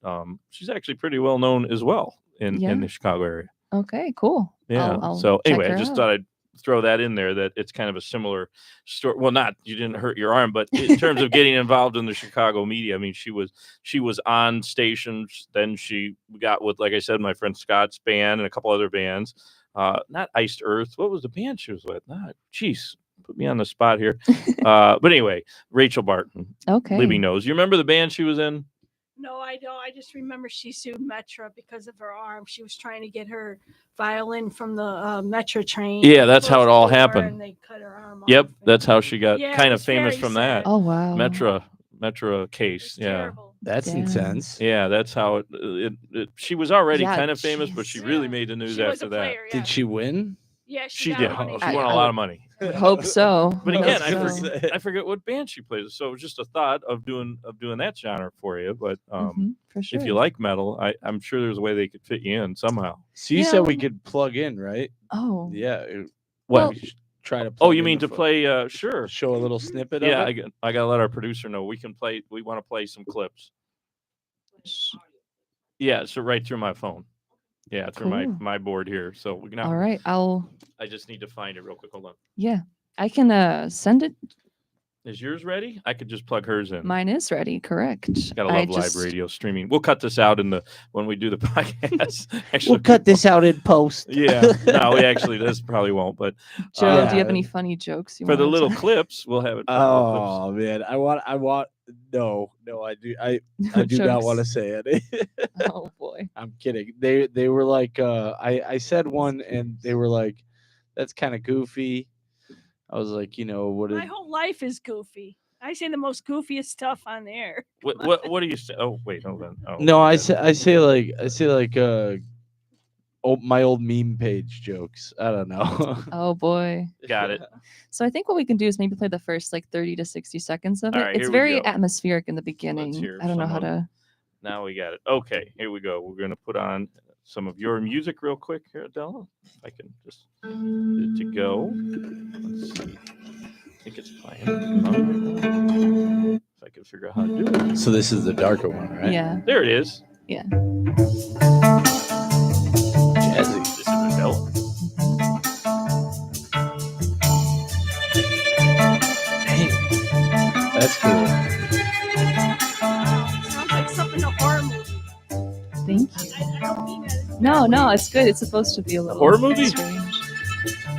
D: she's actually pretty well known as well
E: Yeah.
D: in the Chicago area.
E: Okay, cool.
D: Yeah.
E: I'll
D: So
E: check
D: anyway, I
E: her
D: just
E: out.
D: thought I'd throw that in there, that it's kind of a similar story. Well, not you didn't hurt your arm, but in terms of getting involved in the Chicago media, I mean, she was on stations. Then she got with, like I said, my friend Scott's band and a couple other bands. Not Iced Earth. What was the band she was with? Jeez, put me on the spot here. But anyway, Rachel Barton,
E: Okay.
D: Libby knows. You remember the band she was in?
C: No, I don't. I just remember she sued Metra because of her arm. She was trying to get her violin from the Metra train.
D: Yeah, that's how it all
C: Closed the door
D: happened.
C: And they cut her arm
D: Yep,
C: off.
D: that's how she got
C: Yeah, it
D: kind of
C: was
D: famous
C: very
D: from
C: sad.
D: that.
E: Oh wow.
D: Metra case.
C: It's
D: Yeah.
C: terrible.
F: That's
E: Damn.
F: intense.
D: Yeah, that's how it she was already
E: Yeah,
D: kind of famous, but she
E: jeez.
D: really
C: Yeah.
D: made the news
C: She was
D: after
C: a
D: that.
C: player, yeah.
F: Did she win?
C: Yeah,
D: She
C: got
D: did.
C: money.
D: She won a lot of money.
E: Would hope so.
D: But
E: Hope
D: again,
E: so.
D: I forget what band she plays. So it was just a thought of doing that genre for you. But
E: For sure.
D: if you like metal, I'm sure there's a way they could fit you in somehow.
F: So you
E: Yeah.
F: said we could plug in, right?
E: Oh.
F: Yeah.
D: What?
F: We should try to.
D: Oh,
F: plug
D: you
F: in
D: mean
F: the
D: to play? Sure.
F: Show a little snippet
D: Yeah,
F: of it.
D: I gotta let our producer know we can play. We want to play some clips. Yeah, so right through my phone. Yeah, through
E: Cool.
D: my board here. So we can.
E: All right.
D: I just need to find it real quick. Hold on.
E: Yeah. I can send it.
D: Is yours ready? I could just plug hers in.
E: Mine is ready. Correct.
D: Gotta
E: I
D: love live
E: just-
D: radio streaming. We'll cut this out when we do the podcast. Actually,
F: We'll cut this out in post.
D: Yeah, no, we actually this probably won't. But
E: Joe, do
F: Yeah.
E: you have any funny jokes you
D: for the
E: wanna
D: little
E: tell?
D: clips, we'll have it. for the
F: Oh man, I want. No, I do. I do not
E: jokes?
F: want to say it.
E: Oh boy.
F: I'm kidding. They were like, I said one, and they were like, that's kind of goofy. I was like, what?
C: My whole life is goofy. I say the most goofiest stuff on the air.
D: What do you say? Oh wait, hold on. Oh,
F: No, I
D: okay.
F: say like my old meme page jokes. I don't know.
E: Oh boy.
D: Got it.
E: So I think what we can do is maybe play the first like 30 to 60 seconds of it.
D: All right,
E: It's
D: here we
E: very
D: go.
E: atmospheric in the beginning.
D: hear
E: I don't know how
D: some of
E: to.
D: Now we got it. Okay, here we go. We're gonna put on some of your music real quick here, Adela. If I can just get it to go. Let's see. I think it's playing. If I can figure out how to do it.
F: So this is the darker one, right?
E: Yeah.
D: There it is.
E: Yeah.
F: Jazzy.
D: This is Adela.
F: That's cool.
C: Wow, it sounds like something in a horror movie.
E: Thank you.
C: I don't mean that.
E: No, it's good. It's supposed to be a little
D: horror movie?
E: strange.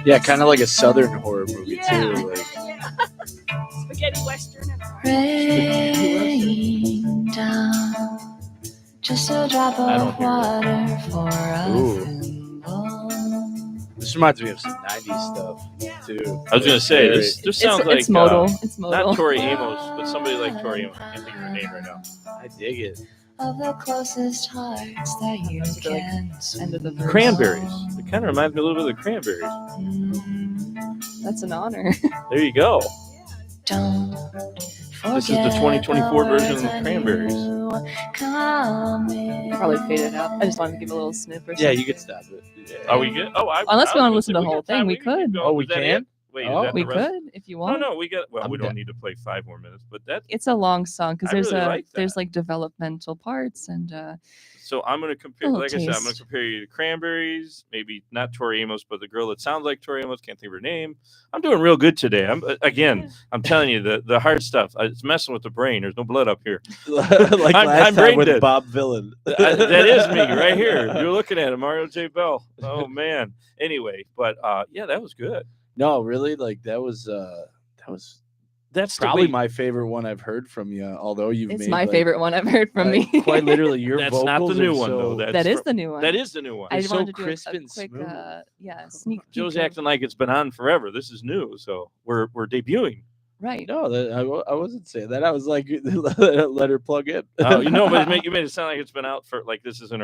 F: Yeah, kind of like a southern horror movie
C: Yeah.
F: too. Like,
C: Yeah. Spaghetti Western. And
G: Rain down, just a drop
D: I don't
G: of
D: hear
G: water for a
F: Ooh.
G: thimble.
F: this reminds me of some '90s stuff too.
D: I was gonna say
F: Very-
D: this sounds like
E: It's modal. It's
D: not
E: modal.
D: Tori Amos, but somebody like Tori Amos. I can't think of her name right now.
F: I dig it.
G: Of the closest hearts that you
E: Those are like
G: can
E: end of the verse.
D: Cranberries. It kind of reminds me a little bit of the Cranberries.
E: That's an honor.
D: There you go.
G: Don't
D: This is the 2024 version of the Cranberries.
E: Probably fade it out. I just wanted to give a little snip or something.
F: Yeah, you could stop it. Yeah.
D: Are we good? Oh,
E: Unless we
D: I
E: wanna
D: was
E: listen
D: gonna
E: to the whole
D: say,
E: thing, we
D: got time.
E: could.
D: keep
F: Oh,
D: going.
F: we
D: Was that
F: can?
D: it? Wait,
F: Oh.
D: is that
E: We
D: the rest?
E: could if you
D: No,
E: want.
D: no, we got. Well,
F: I'm
D: we don't
F: down.
D: need to play 5 more minutes, but that.
E: It's a long song because
D: I really like
E: there's
D: that.
E: like developmental parts and
D: So I'm gonna compare.
E: little
D: Like I said, I'm gonna
E: taste.
D: compare you to Cranberries. Maybe not Tori Amos, but the girl that sounds like Tori Amos. Can't think of her name. I'm doing real good today. I'm telling you, the hard stuff. It's messing with the brain. There's no blood up here.
F: Like
D: I'm
F: last
D: brain
F: time with
D: dead.
F: Bob Villain.
D: That is me right here. You're looking at him, Mario J. Bell. Oh man. Anyway, but yeah, that was good.
F: No, really, like that was
D: That's
F: probably
D: the way,
F: my favorite one I've heard from you. Although you've
E: it's
F: made
E: my
F: like,
E: favorite one I've heard from me.
F: quite literally, your
D: That's
F: vocals
D: not the new
F: are
D: one though.
F: so-
E: That is
D: from-
E: the new one.
D: That is the new one.
E: I
F: They're so
E: wanted to do
F: crisp
E: a
F: and
E: quick
F: smooth.
E: sneak peek.
D: Joe's
E: of-
D: acting like it's been on forever. This is new, so we're debuting.
E: right.
F: No, I wasn't saying that. I was like, let her plug in.
D: Oh, you know, but you made it sound like it's been out for like this isn't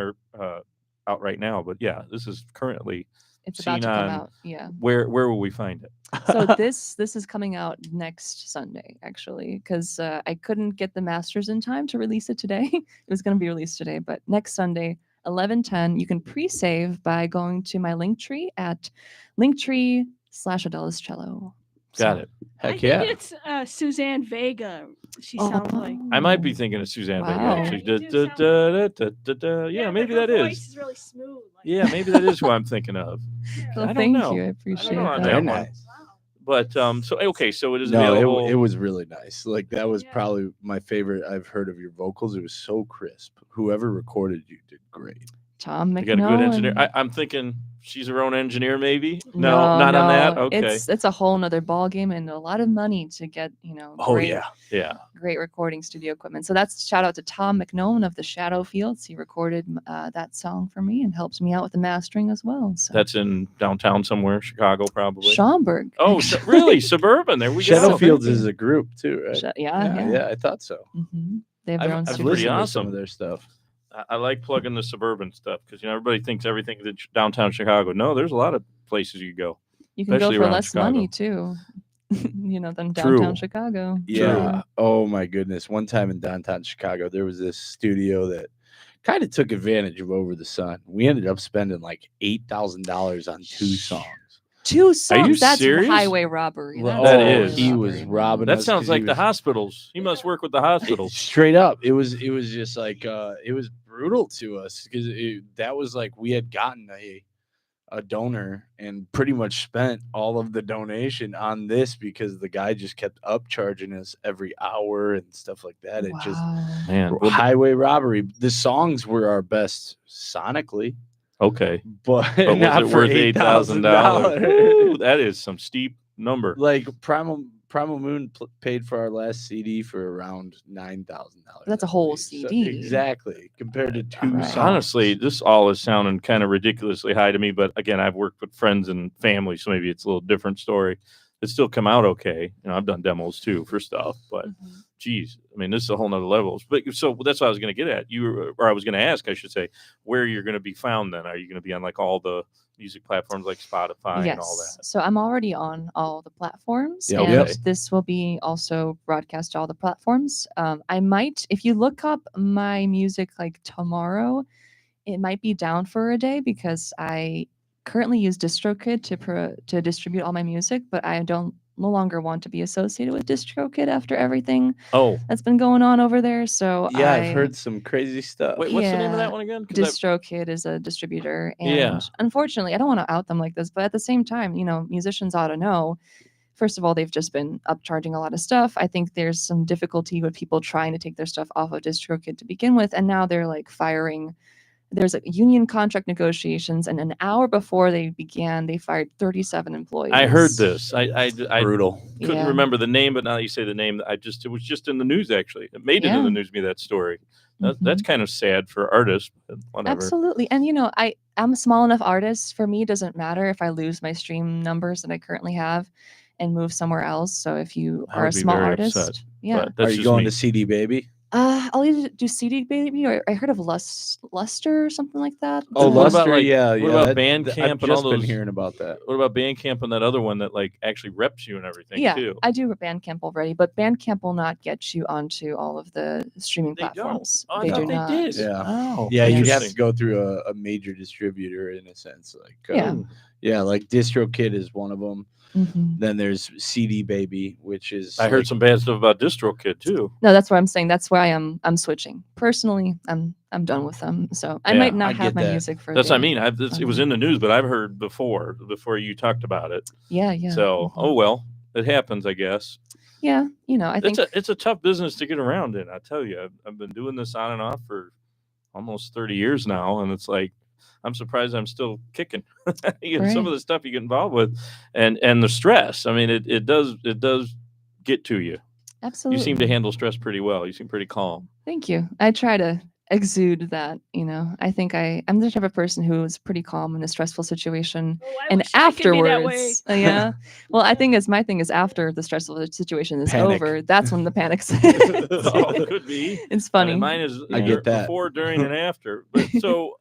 D: out right now. But yeah, this is currently.
E: It's about to
D: seen
E: come
D: on-
E: out. Yeah.
D: Where will we find it?
E: So this is coming out next Sunday actually because I couldn't get the masters in time to release it today. It was going to be released today, but next Sunday 11:10 you can pre-save by going to my Linktree at Linktree/Adela Skowronski.
D: Got it.
F: Heck
C: I
F: yeah.
C: think it's Suzanne Vega. She sounds like.
D: I might be thinking of Suzanne Vega
E: Wow.
D: actually.
C: Yeah, you do sound
D: Yeah,
C: but
D: maybe
C: her
D: that
C: voice
D: is.
C: is really smooth. Like,
D: Yeah, maybe that is who I'm thinking of.
C: yeah.
E: Well,
D: I don't
E: thank
D: know.
E: you. I
D: I
E: appreciate
D: don't know on
E: that.
F: Very
D: that one.
F: nice.
C: Wow.
D: But so okay, so it is
F: No,
D: available.
F: it was really nice. Like that was
C: Yeah.
F: probably my favorite I've heard of your vocals. It was so crisp. Whoever recorded you did great.
E: Tom
D: You got a good engineer.
E: McNolan.
D: I'm thinking she's her own engineer, maybe. No, not on that. Okay.
E: It's a whole nother ball game and a lot of money to get great,
D: Yeah.
E: great recording studio equipment. So that's shout out to Tom McNolan of the Shadow Fields. He recorded that song for me and helped me out with the mastering as well. So
D: That's in downtown somewhere, Chicago, probably.
E: Schaumburg.
D: Oh, really? Suburban. There we go.
F: Shadow Fields is a group too, right?
E: Yeah.
F: I thought so.
E: They have their own
F: I've
D: pretty
E: studio.
F: listened to some
D: awesome.
F: of their stuff.
D: I like plugging the suburban stuff because everybody thinks everything's in downtown Chicago. No, there's a lot of places you go.
E: You can go
D: especially
E: for
D: around
E: less money too. Than
D: True.
E: downtown Chicago.
F: Yeah. Oh my goodness. One time in downtown Chicago, there was this studio that kind of took advantage of Over the Sun. We ended up spending like $8,000 on 2 songs.
E: 2 songs.
D: you
E: That's
D: serious?
E: highway robbery.
F: Well,
E: That's
D: That
E: highway
D: is.
F: He was
E: robbery.
F: robbing
D: That
F: us
D: sounds
F: 'cause he
D: like the
F: was-
D: hospitals. He must work with the hospitals.
F: Straight up, it was just like it was brutal to us because that was like we had gotten a donor and pretty much spent all of the donation on this because the guy just kept upcharging us every hour and stuff like that. It just
E: Wow.
D: Man. Well,
F: highway robbery. The songs were our best sonically,
D: okay.
F: but,
D: But
F: not
D: was it
F: for
D: worth $8,000? Woo, that is some steep number.
F: Like Primal Moon paid for our last CD for around $9,000.
E: That's a
F: I
E: whole
F: believe. So
E: CD.
F: exactly compared to 2
E: Right.
F: songs.
D: Honestly, this all is sounding kind of ridiculously high to me. But again, I've worked with friends and family, so maybe it's a little different story. It still come out okay. I've done demos too for stuff, but geez, I mean, this is a whole nother level. But so that's what I was going to get at. I was going to ask, I should say, where you're going to be found. Then are you going to be on like all the music platforms like Spotify and all that?
E: So I'm already on all the platforms,
F: Yeah,
E: and
D: okay.
E: this will be also broadcast to all the platforms. I might, if you look up my music like tomorrow, it might be down for a day because I currently use DistroKid to distribute all my music, but I no longer want to be associated with DistroKid after everything
D: Oh,
E: that's been going on over there. So
F: Yeah,
E: I've
F: I've heard some crazy stuff.
D: wait, what's the name of
E: Yeah.
D: that one again? 'Cause
E: DistroKid is a distributor, and
D: Yeah.
E: unfortunately, I don't want to out them like this, but at the same time, musicians ought to know. First of all, they've just been upcharging a lot of stuff. I think there's some difficulty with people trying to take their stuff off of DistroKid to begin with, and now they're like firing. There's like union contract negotiations, and an hour before they began, they fired 37 employees.
D: I heard this. I
F: Brutal.
D: couldn't
E: Yeah.
D: remember the name, but now that you say the name, it was just in the news actually. It made it in
E: Yeah.
D: the news. Me that story.
E: Mhm.
D: That's kind of sad for artists. But whatever.
E: Absolutely. And I'm a small enough artist. For me, it doesn't matter if I lose my stream numbers that I currently have and move somewhere else. So if you
D: I
E: are a
D: would be
E: small
D: very
E: artist,
D: upset,
E: yeah.
D: But that's
F: Are you
D: just
F: going
D: me.
F: to CD Baby?
E: I'll either do CD Baby or I heard of Luster or something like that.
F: Oh,
D: What about,
F: Luster,
D: like-
F: yeah.
D: what
F: yeah.
D: about
F: that-
D: Bandcamp
F: I've
D: and all
F: just been
D: those-
F: hearing about that.
D: What about Bandcamp and that other one that like actually reps you and everything
E: Yeah,
D: too?
E: I do Bandcamp already, but Bandcamp will not get you onto all of the streaming
D: They don't.
E: platforms.
D: Oh, I
E: They
D: thought
E: do
D: they
E: not.
D: did.
F: Yeah.
D: Oh,
F: Yeah, you'd have to
D: interesting.
F: go through a major distributor in a sense. Like,
E: Yeah.
F: yeah, like DistroKid is one of them. Then there's CD Baby, which is
D: I heard some bad stuff about DistroKid too.
E: No, that's what I'm saying. That's why I'm switching. Personally, I'm done with them. So I
D: Yeah,
E: might not
F: I
E: have
F: get
E: my
F: that.
E: music for.
D: That's what I
E: the-
D: mean. It was in the news, but I've heard before you talked about it.
E: Yeah, yeah.
D: So, oh well, it happens, I guess.
E: Yeah, I think
D: It's a tough business to get around in. I tell you, I've been doing this on and off for almost 30 years now, and it's like I'm surprised I'm still kicking. Some of the stuff you get involved with, and the stress. I mean, it does get to you.
E: absolutely.
D: You seem to handle stress pretty well. You seem pretty calm.
E: Thank you. I try to exude that. I think I'm the type of person who is pretty calm in a stressful situation.
C: Oh, I
E: And
C: wish I could be that way.
E: afterwards, yeah. Well, I think my thing is after the stressful situation is
F: Panic.
E: over, that's when the panic sets.
D: Oh, it could be.
E: It's
D: I
E: funny.
D: mean, mine is
F: I get that.
D: before, during, and after. But so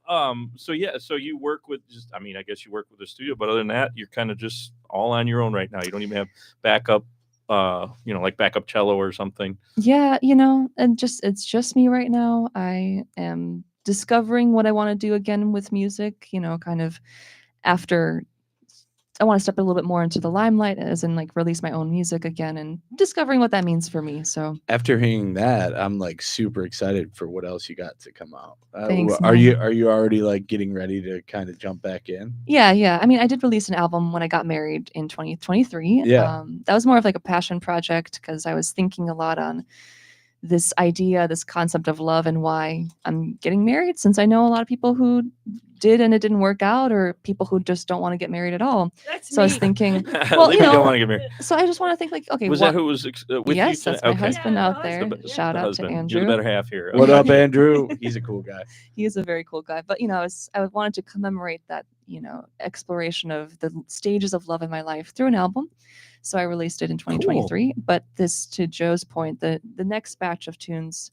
D: you work with I guess you work with a studio, but other than that, you're kind of just all on your own right now. You don't even have backup, like backup cello or something.
E: Yeah, and it's just me right now. I am discovering what I want to do again with music, kind of after I want to step a little bit more into the limelight, as in like release my own music again and discovering what that means for me. So
F: After hearing that, I'm like super excited for what else you got to come out.
E: Thanks,
F: are
E: man.
F: you already like getting ready to kind of jump back in?
E: yeah. I mean, I did release an album when I got married in 2023.
F: Yeah.
E: That was more of like a passion project because I was thinking a lot on this concept of love and why I'm getting married, since I know a lot of people who did and it didn't work out, or people who just don't want to get married at all.
C: That's
E: So I was
C: me.
E: thinking,
D: Well, you don't want to get married.
E: so I just want to think like, okay,
D: Was
E: what,
D: that who was with
E: yes,
D: you?
E: that's my
D: Okay.
E: husband
C: Yeah,
E: out
C: the
E: there.
C: husband, yeah.
E: Shout
D: The
E: out
D: husband.
E: to
D: You're
E: Andrew.
D: the better half here.
F: What up, Andrew? He's a cool guy.
E: He is a very cool guy. But I wanted to commemorate that, exploration of the stages of love in my life through an album. So I released it in 2023. But this, to Joe's point, the next batch of tunes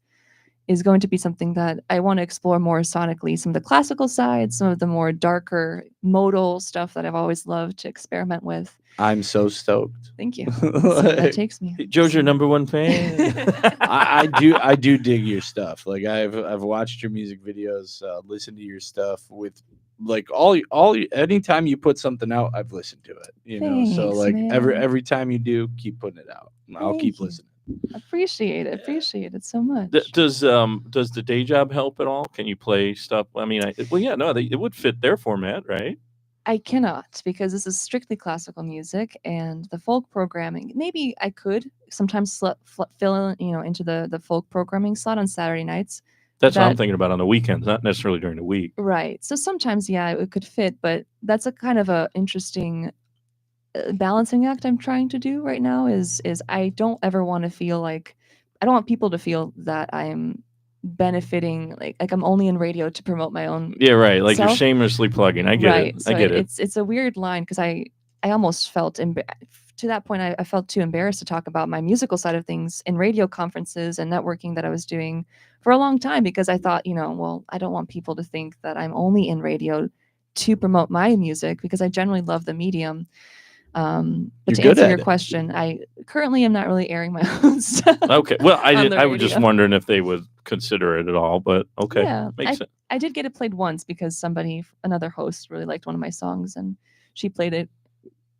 E: is going to be something that I want to explore more sonically. Some of the classical sides, some of the more darker modal stuff that I've always loved to experiment with.
F: I'm so stoked.
E: Thank you. So that
F: Like,
E: takes me.
D: Joe's your number one fan.
F: I do dig your stuff. Like I've watched your music videos, listened to your stuff with like anytime you put something out, I've listened to it. So
E: Thanks,
F: like
E: man.
F: every time you do, keep putting it out. I'll
E: Thank
F: keep
E: you.
F: listening.
E: Appreciate it so much.
D: Does the day job help at all? Can you play stuff? I mean, it would fit their format, right?
E: I cannot, because this is strictly classical music, and the folk programming. Maybe I could sometimes fill in, into the folk programming slot on Saturday nights.
D: That's what I'm thinking about on the weekends, not necessarily during the week.
E: Right. So sometimes, yeah, it could fit, but that's a kind of a interesting balancing act I'm trying to do right now. Is I don't ever want to feel like, I don't want people to feel that I'm benefiting, like I'm only in radio to promote my own.
D: Yeah, right. Like you're
E: self.
D: shamelessly plugging. I get
E: Right.
D: it.
E: So
D: I get it.
E: It's a weird line, because I almost felt to that point I felt too embarrassed to talk about my musical side of things in radio conferences and networking that I was doing for a long time, because I thought, well, I don't want people to think that I'm only in radio to promote my music, because I generally love the medium. But
F: You're
E: to
F: good
E: answer
F: at
E: your
F: it.
E: question, I currently am not really airing my own stuff.
D: Okay. Well,
E: on the
D: I was just
E: radio.
D: wondering if they would consider it at all, but okay.
E: Yeah,
D: Makes sense.
E: I did get it played once because another host really liked one of my songs, and she played it,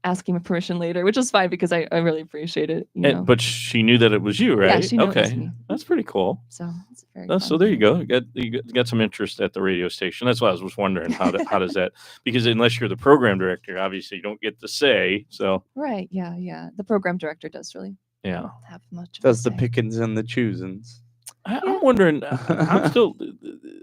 E: asking me permission later, which was fine because I really appreciate it.
D: But she knew that it was you, right?
E: Yeah, she knew it
D: okay.
E: was me.
D: That's pretty cool.
E: So it's very
D: So
E: fun.
D: there you go. You got some interest at the radio station. That's why I was wondering how does that, because unless you're the program director, obviously you don't get to say. So
E: Right. Yeah. The program director does really
D: yeah.
E: have much. of a
F: Does the
E: say.
F: pickings and the choosings.
D: I'm wondering. I'm still.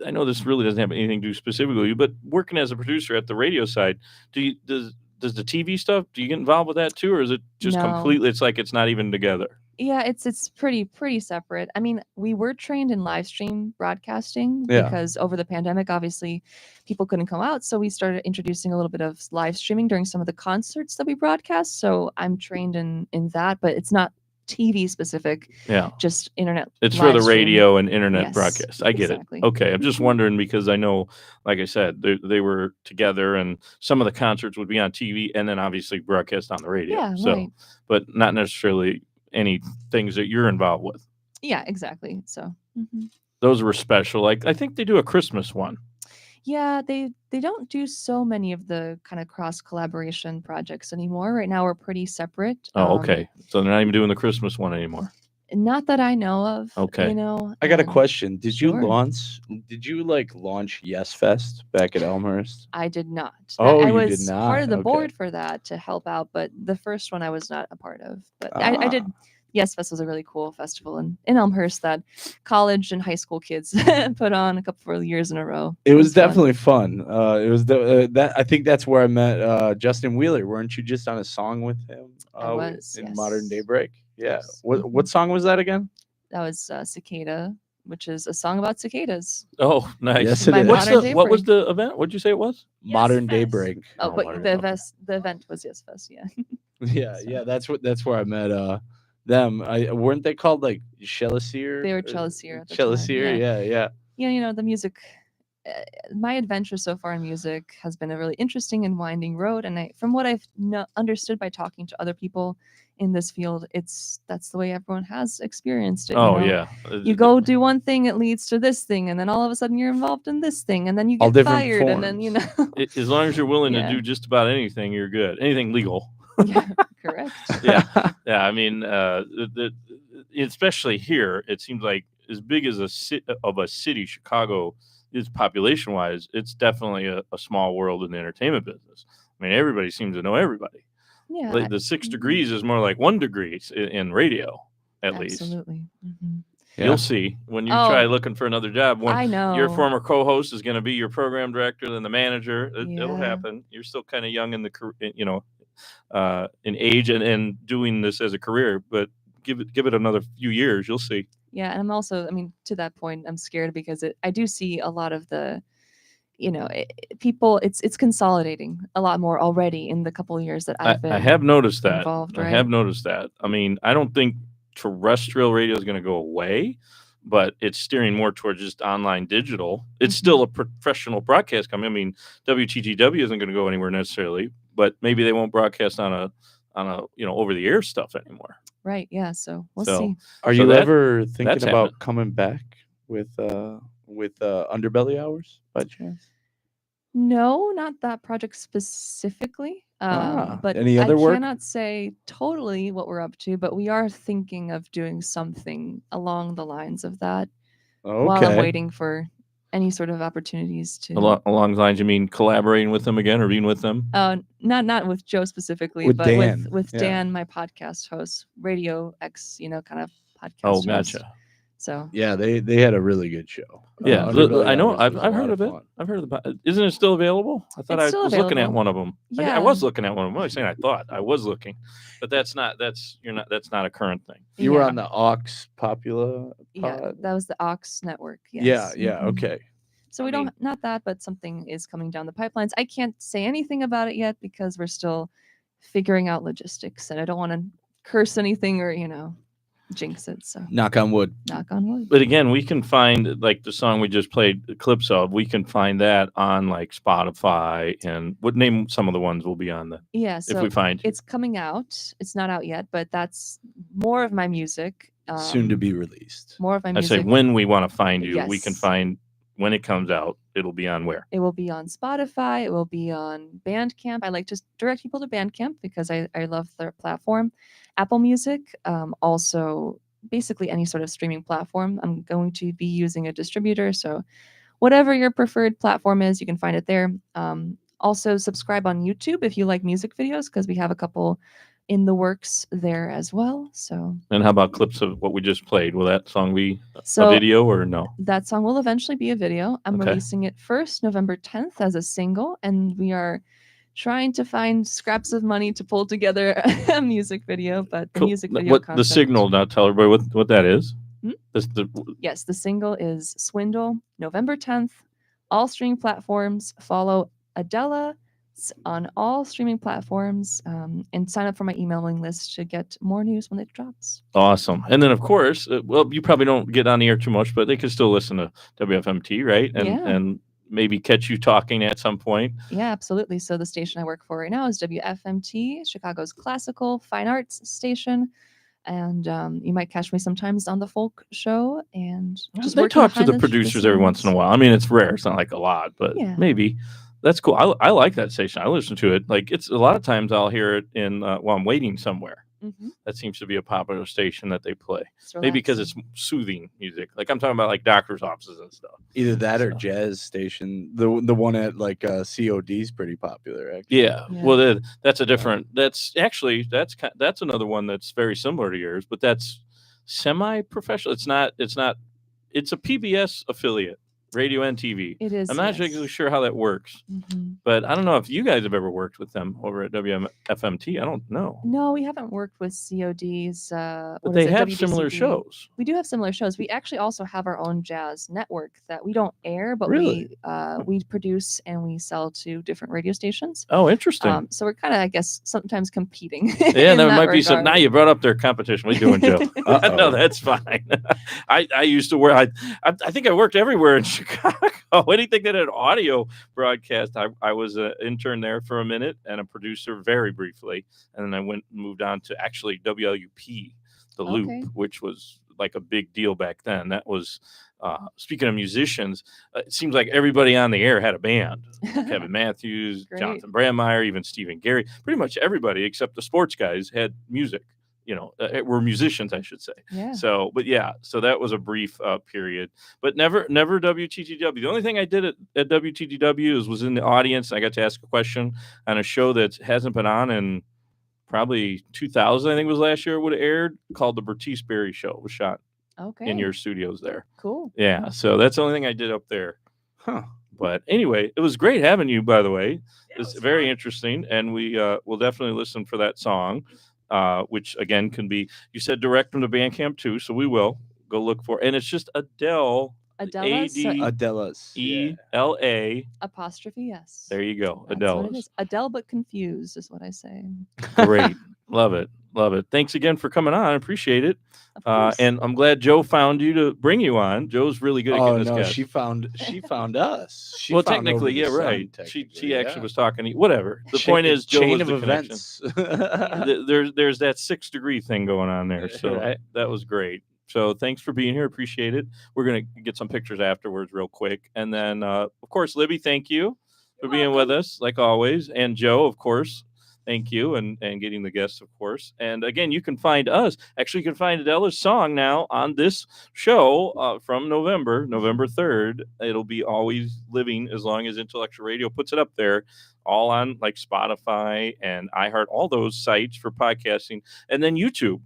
D: I know this really doesn't have anything to do specifically with you, but working as a producer at the radio side, does the TV stuff? Do you get involved with that too, or is it just
E: No.
D: completely? It's like it's not even together.
E: Yeah, it's pretty separate. I mean, we were trained in live stream broadcasting
F: Yeah.
E: because over the pandemic, obviously, people couldn't come out, so we started introducing a little bit of live streaming during some of the concerts that we broadcast. So I'm trained in that, but it's not TV specific,
D: Yeah.
E: just internet.
D: It's for
E: live
D: the
E: stream.
D: radio and internet
E: Yes,
D: broadcast. I get
E: exactly.
D: it. Okay. I'm just
E: Mhm.
D: wondering because I know, like I said, they were together and some of the concerts would be on TV and then obviously broadcast on the radio.
E: Yeah,
D: So,
E: right.
D: but not necessarily any things that you're involved with.
E: Yeah, exactly. So. Mhm.
D: Those were special. Like I think they do a Christmas one.
E: Yeah, they don't do so many of the kind of cross collaboration projects anymore. Right now, we're pretty separate.
D: Oh, okay. So they're not even doing the Christmas one anymore.
E: Not that I know of.
D: Okay.
E: You know,
F: I got a question. Did you
E: sure.
F: launch Yes Fest back at Elmhurst?
E: I did not.
F: Oh,
E: I
F: you did
E: was
F: not.
E: part of the
F: Okay.
E: board for that to help out, but the first one I was not a part of. But I did. Yes Fest was a really cool festival in Elmhurst that college and high school kids put on a couple of years in a row.
F: It was
E: fun.
F: definitely fun. It was that I think that's where I met Justin Wheeler. Weren't you just on a song with him?
E: I was,
F: in
E: yes.
F: Modern Daybreak. Yeah.
E: Yes.
F: What song was that again?
E: That was Cicada, which is a song about cicadas.
D: Oh, nice.
F: Yes, it
E: By
F: is.
D: What was
E: Modern
D: the event? What'd you say it was?
F: Modern
C: Fest.
F: Daybreak.
E: Oh,
D: Oh,
E: but
D: Modern-
E: the
D: okay.
E: event was Yes Fest, yeah.
F: Yeah. That's where I met them. Weren't they called like Chelisier?
E: They were Chelisier at the time,
F: Chelisier. Yeah.
E: Yeah, you know, the music. My adventure so far in music has been a really interesting and winding road, and from what I've understood by talking to other people in this field, that's the way everyone has experienced it.
D: Oh,
E: you know?
D: yeah.
E: You go do one thing, it leads to this thing, and then all of a sudden you're involved in this thing, and then you
F: All
E: get
F: different
E: fired, and then you know.
D: As long as you're willing
E: Yeah.
D: to do just about anything, you're good. Anything legal.
E: Yeah, correct.
D: Yeah. Yeah, I mean, especially here, it seems like as big as a city, Chicago is population-wise, it's definitely a small world in the entertainment business. I mean, everybody seems to know everybody.
E: Yeah,
D: Like the 6 degrees is more like 1 degree in radio, at least.
E: absolutely. Mhm.
F: Yeah.
D: You'll see when you
E: Oh,
D: try looking for another job. When
E: I know.
D: your former co-host is going to be your program director, then the manager. It'll
E: Yeah.
D: happen. You're still kind of young in the in age and doing this as a career, but give it another few years, you'll see.
E: Yeah, and I'm also, I mean, to that point, I'm scared because I do see a lot of the, people. It's consolidating a lot more already in the couple of years that I've been.
D: I have noticed that.
E: involved,
D: I
E: right?
D: have noticed that. I mean, I don't think terrestrial radio is going to go away, but it's steering more towards just online digital. It's still a professional broadcast company. I mean, WTGW isn't going to go anywhere necessarily, but maybe they won't broadcast on a over the air stuff anymore.
E: Right. Yeah. So we'll
D: So-
E: see.
F: Are
D: So
F: you
D: that-
F: ever thinking
D: that's
F: about
D: happening.
F: coming back with Underbelly Hours by chance?
E: No, not that project specifically. But
F: any other
E: I
F: work?
E: cannot say totally what we're up to, but we are thinking of doing something along the lines of that while I'm
F: Okay.
E: waiting for any sort of opportunities to.
D: Along the lines, you mean collaborating with them again or being with them?
E: Not with Joe specifically,
F: With
E: but
F: Dan,
E: with
F: yeah.
E: Dan, my podcast host, Radio X, kind of podcast.
D: Oh,
E: host.
D: gotcha.
E: So
F: Yeah, they had a really good show.
D: Yeah,
F: Underbelly
D: I know.
F: Hours
D: I've
F: was a
D: heard
F: lot
D: of it.
F: fun.
D: I've heard of the. Isn't it still available? I thought
E: It's
D: I
E: still
D: was looking at
E: available.
D: one of them. I
E: Yeah.
D: was looking at one of them. I'm not saying I thought I was looking, but that's not a current thing.
F: You were
E: yeah,
F: on the Aux Popula
E: yeah,
F: pod?
E: that was the Ox Network.
F: Yeah,
E: Yes.
F: yeah,
E: Mhm.
F: okay.
E: So we don't not that, but something is coming down the pipelines. I can't say anything about it yet because we're still figuring out logistics, and I don't want to curse anything or jinx it. So
F: Knock on wood.
E: knock on wood.
D: But again, we can find like the song we just played clips of. We can find that on like Spotify and what name some of the ones will be on the
E: Yeah.
D: if
E: So
D: we find.
E: it's coming out. It's not out yet, but that's more of my music.
F: Soon to be released.
E: More of my
D: I
E: music.
D: say when we want to find you, we can
E: Yes.
D: find when it comes out. It'll be on where.
E: It will be on Spotify. It will be on Bandcamp. I like to direct people to Bandcamp because I love their platform. Apple Music, also basically any sort of streaming platform. I'm going to be using a distributor. So whatever your preferred platform is, you can find it there. Also subscribe on YouTube if you like music videos because we have a couple in the works there as well. So
D: And how about clips of what we just played? Will that song be
E: So-
D: a video or no?
E: that song will eventually be a video. I'm
D: Okay.
E: releasing it first, November 10th, as a single, and we are trying to find scraps of money to pull together a music video. But the
D: Cool.
E: music video
D: What the
E: concept-
D: signal? Now tell everybody what that is.
E: Hmm? Yes, the single is Swindle, November 10th, all streaming platforms. Follow Adela on all streaming platforms and sign up for my emailing list to get more news when it drops.
D: Awesome. And then, of course, well, you probably don't get on the air too much, but they can still listen to WFMT, right? And
E: Yeah.
D: and maybe catch you talking at some point.
E: Yeah, absolutely. So the station I work for right now is WFMT, Chicago's classical fine arts station. And you might catch me sometimes on the folk show and just
D: they
E: working
D: talk to
E: behind
D: the producers every once in a
E: scenes.
D: while. I mean, it's rare. It's not like a lot, but
E: Yeah.
D: maybe. That's cool. I like that station. I listen to it. Like it's a lot of times I'll hear it in while I'm waiting somewhere.
E: Mhm.
D: That seems to be a popular station that they play.
E: It's
D: Maybe because it's
E: relaxing.
D: soothing music. Like I'm talking about like doctors' offices and stuff.
F: Either that or
D: So.
F: jazz station. The one at like COD is pretty popular. Actually.
D: Yeah.
E: Yeah.
D: Well, that's a different. That's actually that's another one that's very similar to yours, but that's semi-professional. It's not. It's a PBS affiliate, radio and TV.
E: It is.
D: I'm not
E: yes.
D: exactly sure how that works,
E: Mhm.
D: but I don't know if you guys have ever worked with them over at WFMT. I don't know,
E: No, we haven't worked with COD's.
D: but
E: what
D: they
E: is it,
D: have similar
E: WDCB.
D: shows.
E: We do have similar shows. We actually also have our own jazz network that we don't air, but
F: Really?
E: we produce and we sell to different radio stations.
D: Oh, interesting.
E: So we're kind of, I guess, sometimes competing.
D: Yeah,
E: in
D: there
E: that
D: might be some. Now
E: regard.
D: you brought up their competition. What are you doing, Joe? No, that's fine. I used to work. I think I worked everywhere in Chicago. Anything that had audio broadcast. I was an intern there for a minute and a producer very briefly, and then I moved on to actually WLUP, the Loop,
E: Okay.
D: which was like a big deal back then. That was. Speaking of musicians, it seems like everybody on the air had a band. Kevin Matthews,
E: Great.
D: Jonathan Brandmeier, even Stephen Gary. Pretty much everybody except the sports guys had music. Were musicians, I should say.
E: Yeah.
D: So that was a brief period, but never WTTW. The only thing I did at WTTW was in the audience. I got to ask a question on a show that hasn't been on in probably 2000. I think it was last year. It would have aired, called the Bertice Berry Show. It was shot
E: Okay.
D: in your studios there.
E: Cool.
D: Yeah, so that's the only thing I did up there.
F: Huh.
D: But anyway, it was great having you, by the way.
C: Yeah,
D: It's
C: it was
D: very
C: fun.
D: interesting, and we will definitely listen for that song, which again can be. You said direct from the Bandcamp too, so we will go look for. And it's just Adele,
E: Adela, so
F: Adela's.
D: ELA.
E: apostrophe yes.
D: There you go,
E: That's what it
D: Adele's.
E: is. Adele, but confused is what I say.
D: Great, love it. Thanks again for coming on. I appreciate it.
E: Of course.
D: And I'm glad Joe found you to bring you on. Joe's really good at
F: Oh
D: getting this
F: no,
D: guy.
F: she found us. She
D: Well,
F: found
D: technically,
F: over
D: yeah,
F: the sun,
D: right. She
F: technically,
D: actually
F: yeah.
D: was talking to you. Whatever. The point is, Joe
F: chain
D: was
F: of
D: the connection.
F: events.
D: There's that 6-degree thing going on there. So
F: Right.
D: that was great. So thanks for being here. Appreciate it. We're going to get some pictures afterwards real quick. And then, of course, Libby, thank you for being with us, like always. And Joe, of course, thank you. And getting the guests, of course. And again, you can find us. Actually, you can find Adela's song now on this show from November 3rd. It'll be always living as long as Intellectual Radio puts it up there. All on like Spotify and iHeart, all those sites for podcasting. And then YouTube.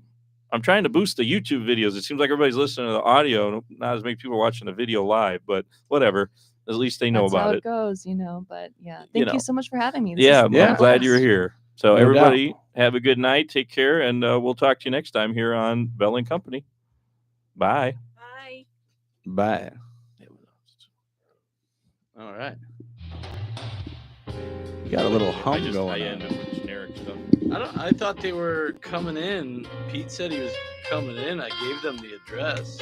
D: I'm trying to boost the YouTube videos. It seems like everybody's listening to the audio. Not as many people are watching the video live, but whatever. At least they know
E: That's
D: about
E: how
D: it.
E: it goes, But yeah, thank
D: know.
E: you so much for having me. This
D: Yeah,
E: is
F: Yeah.
D: I'm glad you're here. So
F: No
D: everybody have a good night. Take care. And we'll talk to you next time here on Bell and Company. Bye.
C: Bye.
F: Bye. All right. You got a little hum going
D: I
F: on.
D: end up with generic stuff.
F: I thought they were coming in. Pete said he was coming in. I gave them the address.